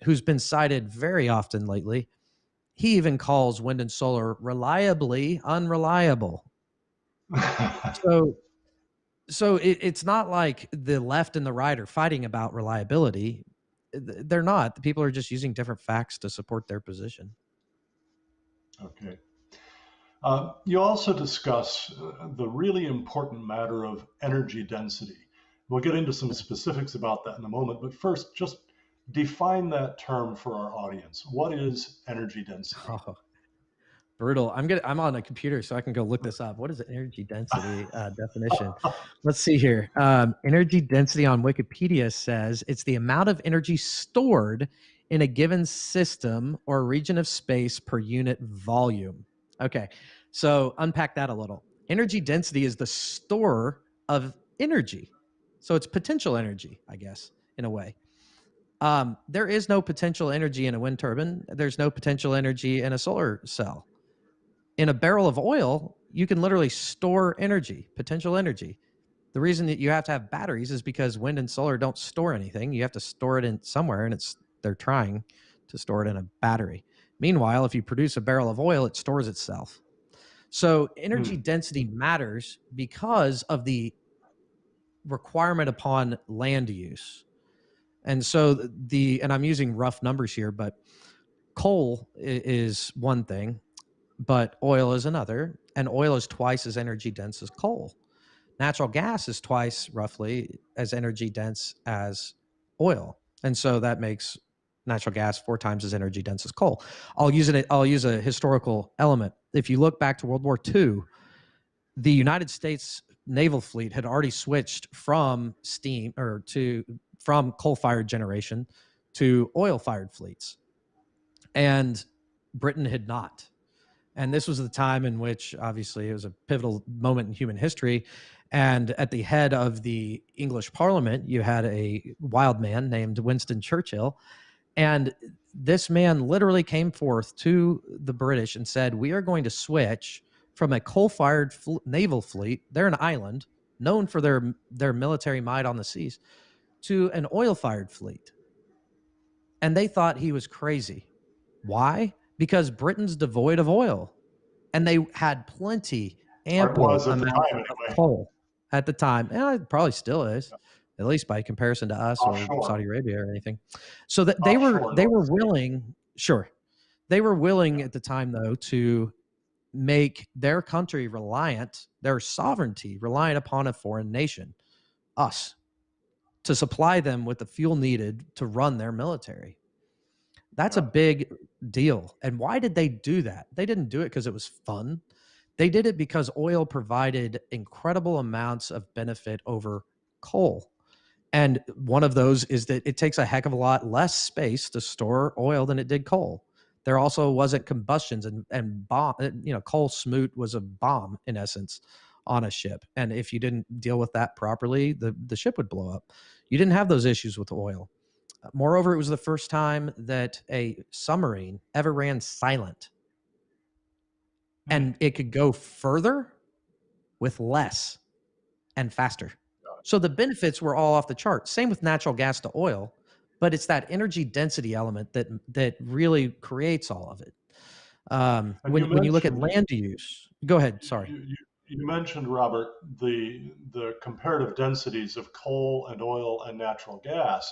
who's been cited very often lately, he even calls wind and solar reliably unreliable. So it's not like the left and the right are fighting about reliability. They're not. The people are just using different facts to support their position. Okay. You also discuss the really important matter of energy density. We'll get into some specifics about that in a moment, but first, just define that term for our audience. What is energy density? Oh, brutal. I'm on a computer, so I can go look this up. What is the energy density definition? Let's see here. Energy density on Wikipedia says it's the amount of energy stored in a given system or region of space per unit volume. Okay, so unpack that a little. Energy density is the store of energy. So it's potential energy, I guess, in a way. There is no potential energy in a wind turbine. There's no potential energy in a solar cell. In a barrel of oil, you can literally store energy, potential energy. The reason that you have to have batteries is because wind and solar don't store anything. You have to store it in somewhere, and they're trying to store it in a battery. Meanwhile, if you produce a barrel of oil, it stores itself. So energy Hmm. density matters because of the requirement upon land use. And so and I'm using rough numbers here, but coal is one thing, but oil is another, and oil is twice as energy dense as coal. Natural gas is twice roughly as energy dense as oil, and so that makes natural gas 4 times as energy dense as coal. I'll use a historical element. If you look back to World War II, the United States naval fleet had already switched from from coal-fired generation to oil-fired fleets, and Britain had not. And this was the time in which, obviously, it was a pivotal moment in human history. And at the head of the English Parliament, you had a wild man named Winston Churchill. And this man literally came forth to the British and said, "We are going to switch from a coal-fired naval fleet, they're an island known for their military might on the seas, to an oil-fired fleet. And they thought he was crazy. Why? Because Britain's devoid of oil, and they had plenty, Or it ample was at the amounts time of anyway. coal at the time, and it probably still is, at least by comparison to us or Offshore. Saudi Arabia or anything. So that Offshore they North were Sea. willing, sure, they were willing Yeah. at the time though to make their country reliant, their sovereignty reliant upon a foreign nation, us, to supply them with the fuel needed to run their military. That's a Yeah. big deal. And why did they do that? They didn't do it because it was fun. They did it because oil provided incredible amounts of benefit over coal. And one of those is that it takes a heck of a lot less space to store oil than it did coal. There also wasn't combustions and bomb, coal smoot was a bomb in essence on a ship. And if you didn't deal with that properly, the ship would blow up. You didn't have those issues with oil. Moreover, it was the first time that a submarine ever ran silent, and it could go further with less and faster. So the benefits were all off the chart. Same with natural gas to oil, but it's that energy density element that really creates all of it. And you When you look at mentioned land use, go ahead. Sorry. you mentioned, Robert, the comparative densities of coal and oil and natural gas.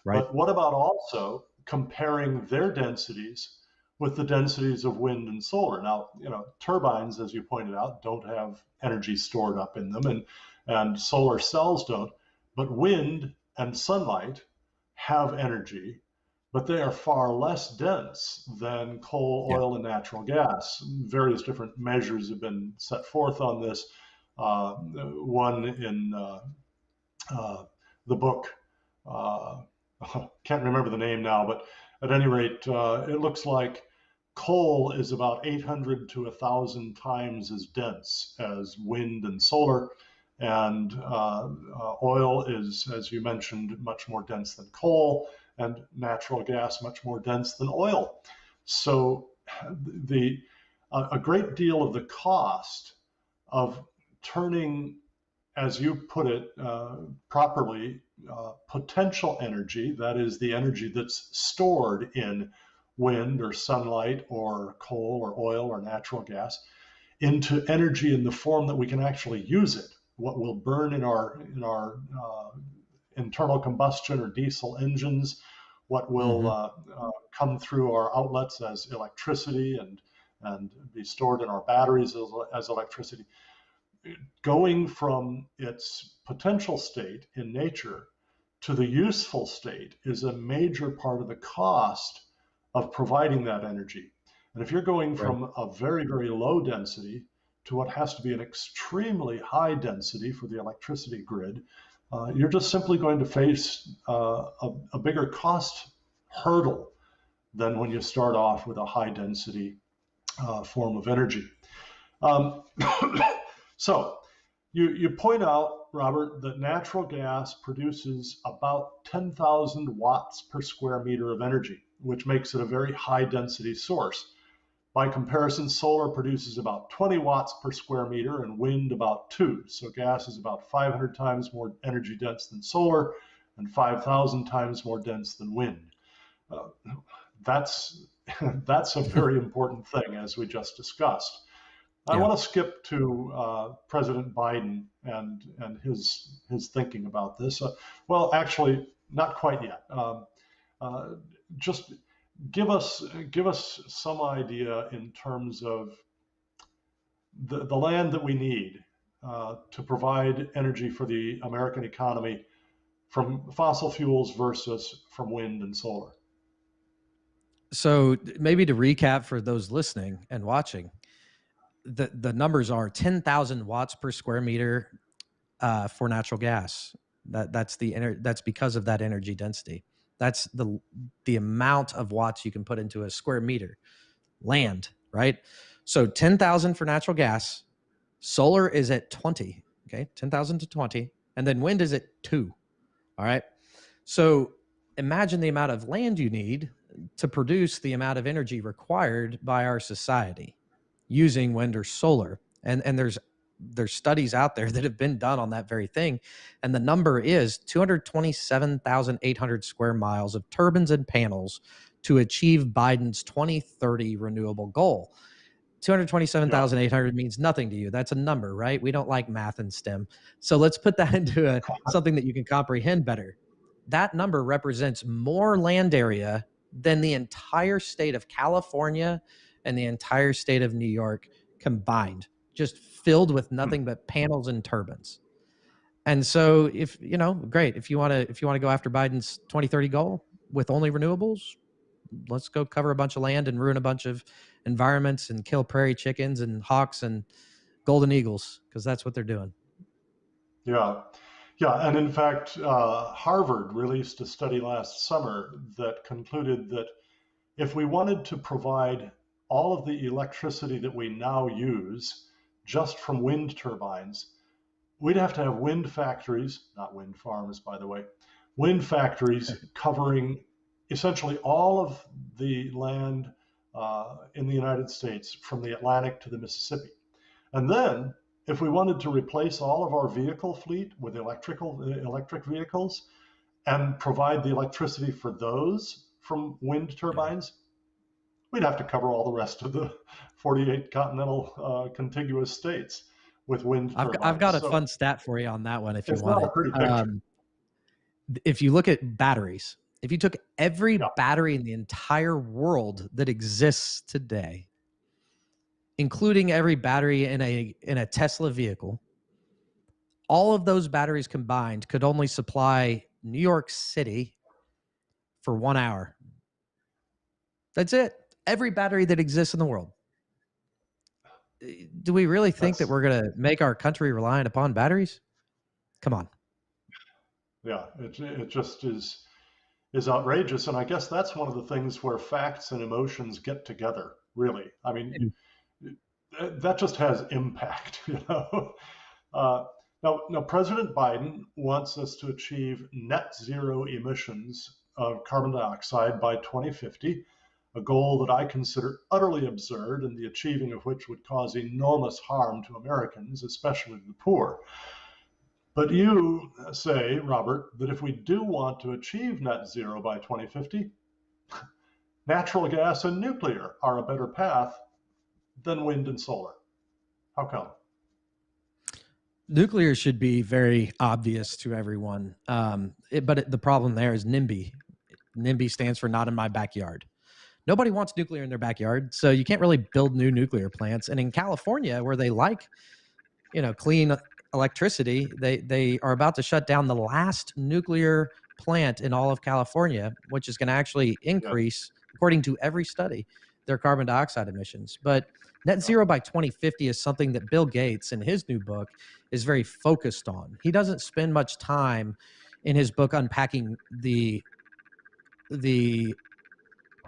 Right. But what about also comparing their densities with the densities of wind and solar? Now, turbines, as you pointed out, don't have energy stored up in them, and solar cells don't. But wind and sunlight have energy, but they are far less dense than coal, Yeah. oil, and natural gas. Various different measures have been set forth on this. One in the book, can't remember the name now, but at any rate, it looks like coal is about 800 to 1,000 times as dense as wind and solar. And oil is, as you mentioned, much more dense than coal, and natural gas much more dense than oil. So a great deal of the cost of turning, as you put it properly, potential energy, that is the energy that's stored in wind or sunlight or coal or oil or natural gas, into energy in the form that we can actually use it. What will burn in our internal combustion or diesel engines, what will come through our outlets as electricity and be stored in our batteries as electricity. Going from its potential state in nature to the useful state is a major part of the cost of providing that energy. And if you're going from a very, very low density to what has to be an extremely high density for the electricity grid, you're just simply going to face a bigger cost hurdle than when you start off with a high density form of energy. So you point out, Robert, that natural gas produces about 10,000 watts per square meter of energy, which makes it a very high density source. By comparison, solar produces about 20 watts per square meter and wind about 2. So gas is about 500 times more energy dense than solar and 5,000 times more dense than wind. That's a very important thing, as we just discussed. I want to skip to President Biden and his thinking about this. Well, actually, not quite yet. Just give us some idea in terms of the land that we need to provide energy for the American economy from fossil fuels versus from wind and solar. So maybe to recap for those listening and watching, the numbers are 10,000 watts per square meter for natural gas. That's because of that energy density. That's the amount of watts you can put into a square meter land, right? So 10,000 for natural gas. Solar is at 20, okay? 10,000 to 20. And then wind is at 2, all right? So imagine the amount of land you need to produce the amount of energy required by our society. using wind or solar. And there's studies out there that have been done on that very thing. And the number is 227,800 square miles of turbines and panels to achieve Biden's 2030 renewable goal. Yeah. 227,800 means nothing to you. That's a number, right? We don't like math and STEM. So let's put that into something that you can comprehend better. That number represents more land area than the entire state of California and the entire state of New York combined, just filled with nothing but panels and turbines. And so if, great, if you want to go after Biden's 2030 goal with only renewables, let's go cover a bunch of land and ruin a bunch of environments and kill prairie chickens and hawks and golden eagles, because that's what they're doing. Yeah. Yeah. And in fact, Harvard released a study last summer that concluded that if we wanted to provide all of the electricity that we now use just from wind turbines, we'd have to have wind factories, not wind farms, by the way, wind factories covering essentially all of the land in the United States from the Atlantic to the Mississippi. And then, if we wanted to replace all of our vehicle fleet with electric vehicles and provide the electricity for those from wind turbines, we'd have to cover all the rest of the 48 continental contiguous states with wind turbines. I've got a fun stat for you on that one if you it's want not a pretty picture. If you look at batteries, if you took every battery in the entire world that exists today, including every battery in a Tesla vehicle, all of those batteries combined could only supply New York City for 1 hour. That's it. Every battery that exists in the world. Do we really think that we're going to make our country reliant upon batteries? Come on. Yeah, it just is outrageous. And I guess that's one of the things where facts and emotions get together, really. I mean, that just has impact, Now, President Biden wants us to achieve net zero emissions of carbon dioxide by 2050, a goal that I consider utterly absurd and the achieving of which would cause enormous harm to Americans, especially the poor. But you say, Robert, that if we do want to achieve net zero by 2050, natural gas and nuclear are a better path than wind and solar. How come? Nuclear should be very obvious to everyone. But the problem there is NIMBY. NIMBY stands for not in my backyard. Nobody wants nuclear in their backyard, so you can't really build new nuclear plants. And in California, where they like, clean electricity, they are about to shut down the last nuclear plant in all of California, which is going to actually increase, according to every study, their carbon dioxide emissions. But net zero by 2050 is something that Bill Gates, in his new book, is very focused on. He doesn't spend much time in his book unpacking the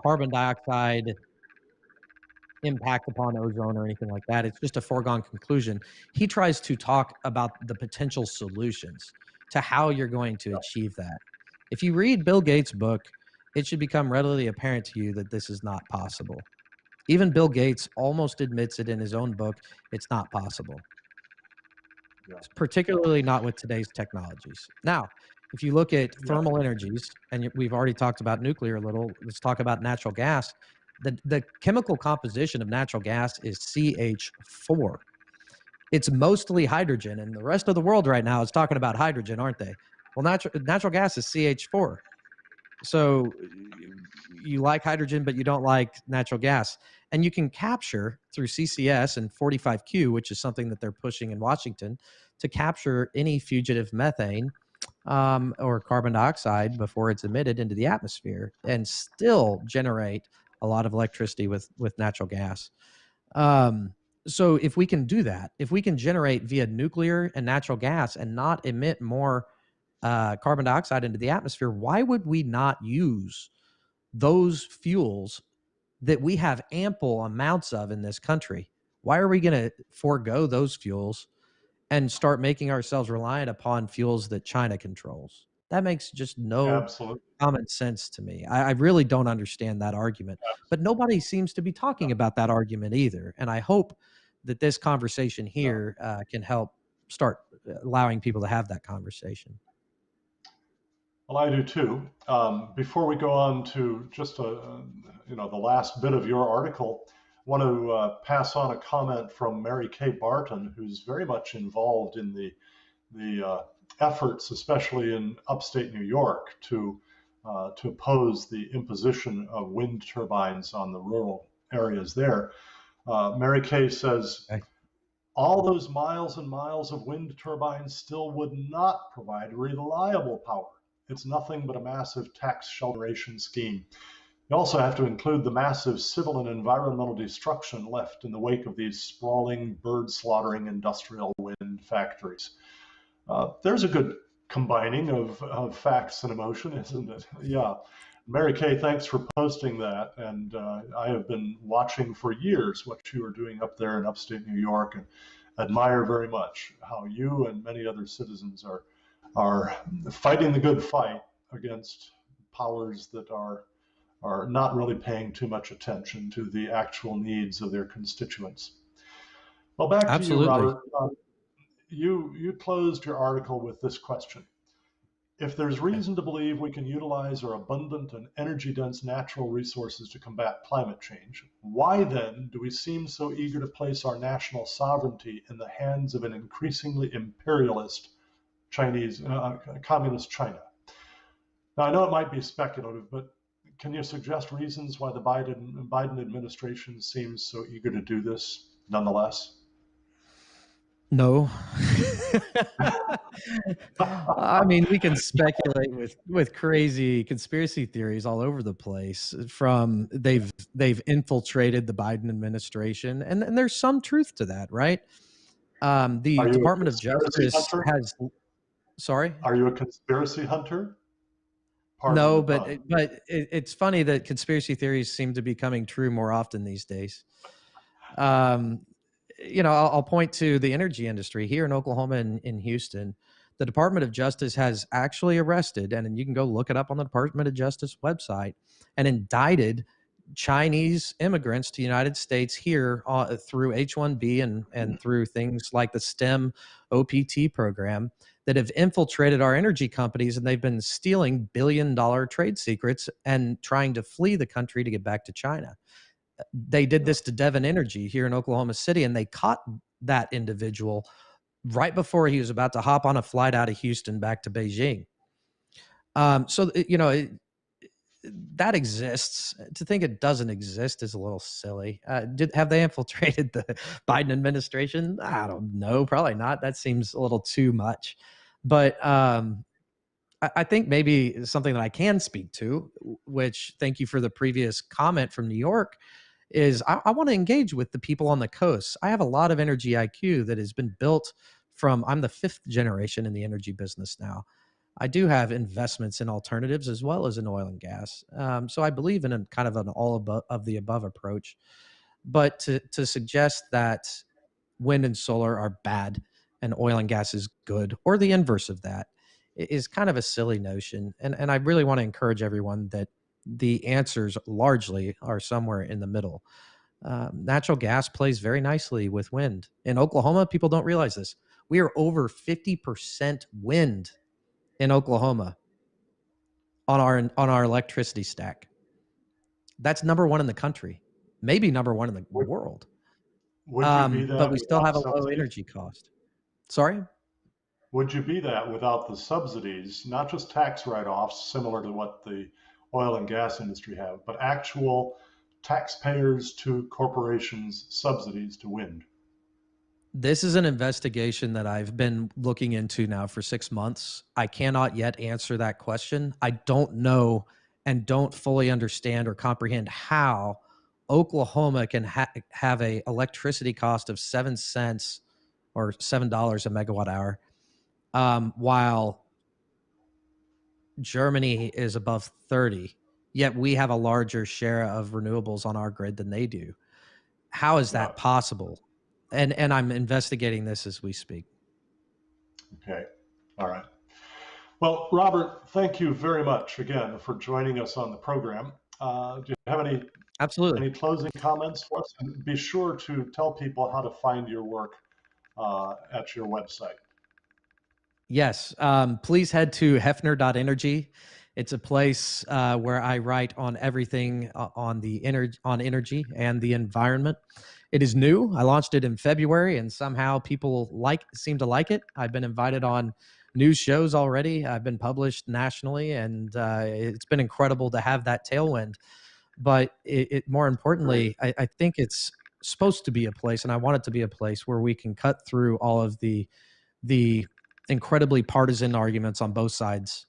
carbon dioxide impact upon ozone or anything like that. It's just a foregone conclusion. He tries to talk about the potential solutions to how you're going to achieve that. If you read Bill Gates' book, it should become readily apparent to you that this is not possible. Even Bill Gates almost admits it in his own book. It's not possible. Particularly not with today's technologies. Now, if you look at thermal energies, and we've already talked about nuclear a little, let's talk about natural gas. The chemical composition of natural gas is CH4. It's mostly hydrogen, and the rest of the world right now is talking about hydrogen, aren't they? Well, natural gas is CH4. So you like hydrogen, but you don't like natural gas. And you can capture through CCS and 45Q, which is something that they're pushing in Washington, to capture any fugitive methane or carbon dioxide before it's emitted into the atmosphere, and still generate a lot of electricity with natural gas. So if we can do that, if we can generate via nuclear and natural gas and not emit more carbon dioxide into the atmosphere, why would we not use those fuels that we have ample amounts of in this country? Why are we going to forego those fuels and start making ourselves reliant upon fuels that China controls? That makes just no Absolutely. common sense to me. I really don't understand that argument, but nobody seems to be talking about that argument either. And I hope that this conversation No. here can help start allowing people to have that conversation. Well, I do too. Before we go on to just the last bit of your article, I want to pass on a comment from Mary Kay Barton, who's very much involved in the efforts, especially in upstate New York, to oppose the imposition of wind turbines on the rural areas there. Mary Kay says, Okay. all those miles and miles of wind turbines still would not provide reliable power. It's nothing but a massive tax shelteration scheme. You also have to include the massive civil and environmental destruction left in the wake of these sprawling, bird slaughtering industrial wind factories. There's a good combining of facts and emotion, isn't it? Yeah. Mary Kay, thanks for posting that. And I have been watching for years what you are doing up there in upstate New York, and admire very much how you and many other citizens are fighting the good fight against powers that are not really paying too much attention to the actual needs of their constituents. Well, back to you, Absolutely. Robert. You closed your article with this question. If there's reason to believe we can utilize our abundant and energy dense natural resources to combat climate change, why then do we seem so eager to place our national sovereignty in the hands of an increasingly imperialist communist China? Now, I know it might be speculative, but can you suggest reasons why the Biden administration seems so eager to do this nonetheless? No. I mean, we can speculate with crazy conspiracy theories all over the place. From they've infiltrated the Biden administration, and there's some truth to that, right? The Are you a Department of conspiracy Justice hunter? has. Sorry. Are you a conspiracy hunter? Pardon No, the but pun. it's funny that conspiracy theories seem to be coming true more often these days. Um, I'll point to the energy industry here in Oklahoma and in Houston. The Department of Justice has actually arrested, and you can go look it up on the Department of Justice website, and indicted Chinese immigrants to the United States here through H-1B and through things like the STEM OPT program that have infiltrated our energy companies, and they've been stealing billion-dollar trade secrets and trying to flee the country to get back to China. They did this to Devon Energy here in Oklahoma City, and they caught that individual right before he was about to hop on a flight out of Houston back to Beijing. That exists. To think it doesn't exist is a little silly. Have they infiltrated the Biden administration? I don't know. Probably not. That seems a little too much. But I think maybe something that I can speak to, which thank you for the previous comment from New York, is I want to engage with the people on the coast. I have a lot of energy IQ that has been built from, I'm the fifth generation in the energy business now. I do have investments in alternatives as well as in oil and gas. So I believe in a kind of an all of the above approach. But to suggest that wind and solar are bad and oil and gas is good, or the inverse of that, is kind of a silly notion. And I really want to encourage everyone that the answers largely are somewhere in the middle. Natural gas plays very nicely with wind. In Oklahoma, people don't realize this. We are over 50% wind in Oklahoma on our electricity stack. That's number one in the country, maybe number one in the Would, world. would you be But that we still without have a low subsidies? energy cost. Sorry? Would you be that without the subsidies, not just tax write-offs, similar to what the oil and gas industry have, but actual taxpayers to corporations subsidies to wind? This is an investigation that I've been looking into now for 6 months. I cannot yet answer that question. I don't know and don't fully understand or comprehend how Oklahoma can have a electricity cost of 7 cents or $7 a megawatt hour, while Germany is above 30. Yet we have a larger share of renewables on our grid than they do. How is Yeah. that possible? And I'm investigating this as we speak. Okay. All right. Well, Robert, thank you very much again for joining us on the program. Do you have Absolutely. any closing comments for us? And be sure to tell people how to find your work at your website. Yes. Please head to hefner.energy. It's a place where I write on everything on energy and the environment. It is new. I launched it in February, and somehow people seem to like it. I've been invited on news shows already. I've been published nationally, and it's been incredible to have that tailwind. But more importantly, I think it's supposed to be a place, and I want it to be a place where we can cut through all of the incredibly partisan arguments on both sides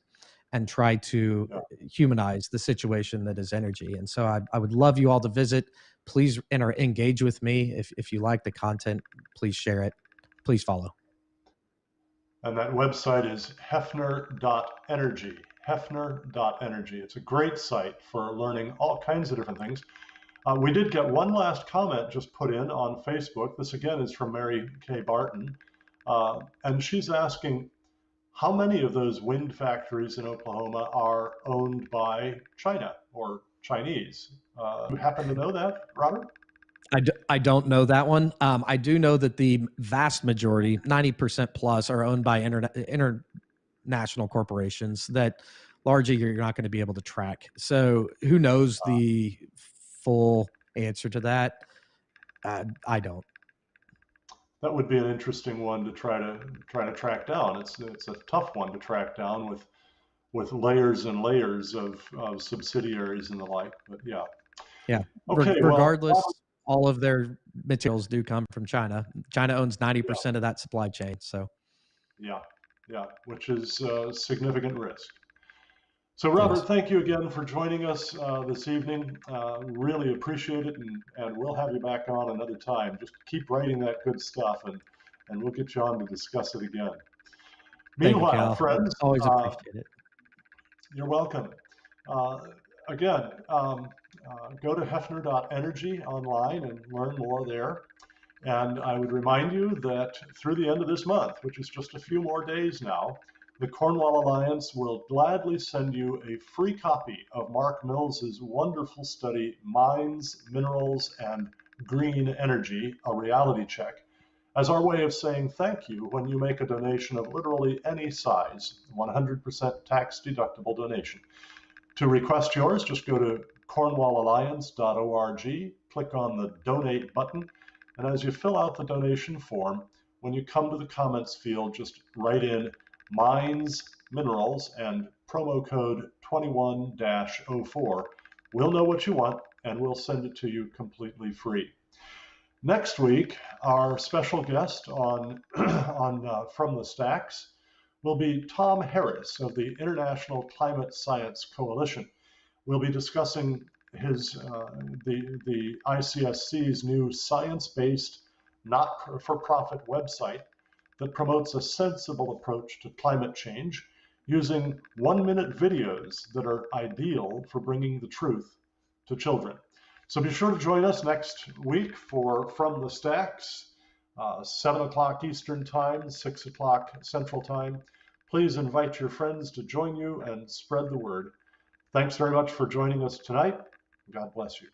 and try to humanize the situation that is energy. And so I would love you all to visit. Please engage with me. If you like the content, please share it. Please follow. And that website is hefner.energy. Hefner.energy. It's a great site for learning all kinds of different things. We did get one last comment just put in on Facebook. This again is from Mary K. Barton. And she's asking, how many of those wind factories in Oklahoma are owned by China or Chinese? You happen to know that, Robert? I don't know that one. I do know that the vast majority, 90% plus, are owned by international corporations that largely you're not going to be able to track. So who knows the full answer to that? I don't. That would be an interesting one to try to track down. It's a tough one to track down with layers and layers of subsidiaries and the like. But yeah. Yeah. Okay. Regardless, well, all of their materials do come from China. China owns 90% of that supply chain. So yeah, which is a significant risk. So, Robert, thank you again for joining us this evening. Really appreciate it, and we'll have you back on another time. Just keep writing that good stuff, and we'll get you on to discuss it again. Meanwhile, friends, always appreciate it. You're welcome. Again, go to hefner.energy online and learn more there. And I would remind you that through the end of this month, which is just a few more days now, the Cornwall Alliance will gladly send you a free copy of Mark Mills's wonderful study, Mines, Minerals, and Green Energy, a Reality Check, as our way of saying thank you when you make a donation of literally any size, 100% tax deductible donation. To request yours, just go to cornwallalliance.org, click on the donate button, and as you fill out the donation form, when you come to the comments field, just write in Mines, Minerals, and promo code 21-04. We'll know what you want, and we'll send it to you completely free. Next week, our special guest on From the Stacks will be Tom Harris of the International Climate Science Coalition. We'll be discussing the ICSC's new science-based, not-for-profit website that promotes a sensible approach to climate change using 1-minute videos that are ideal for bringing the truth to children. So be sure to join us next week for From the Stacks, 7 o'clock Eastern Time, 6 o'clock Central Time. Please invite your friends to join you and spread the word. Thanks very much for joining us tonight. God bless you.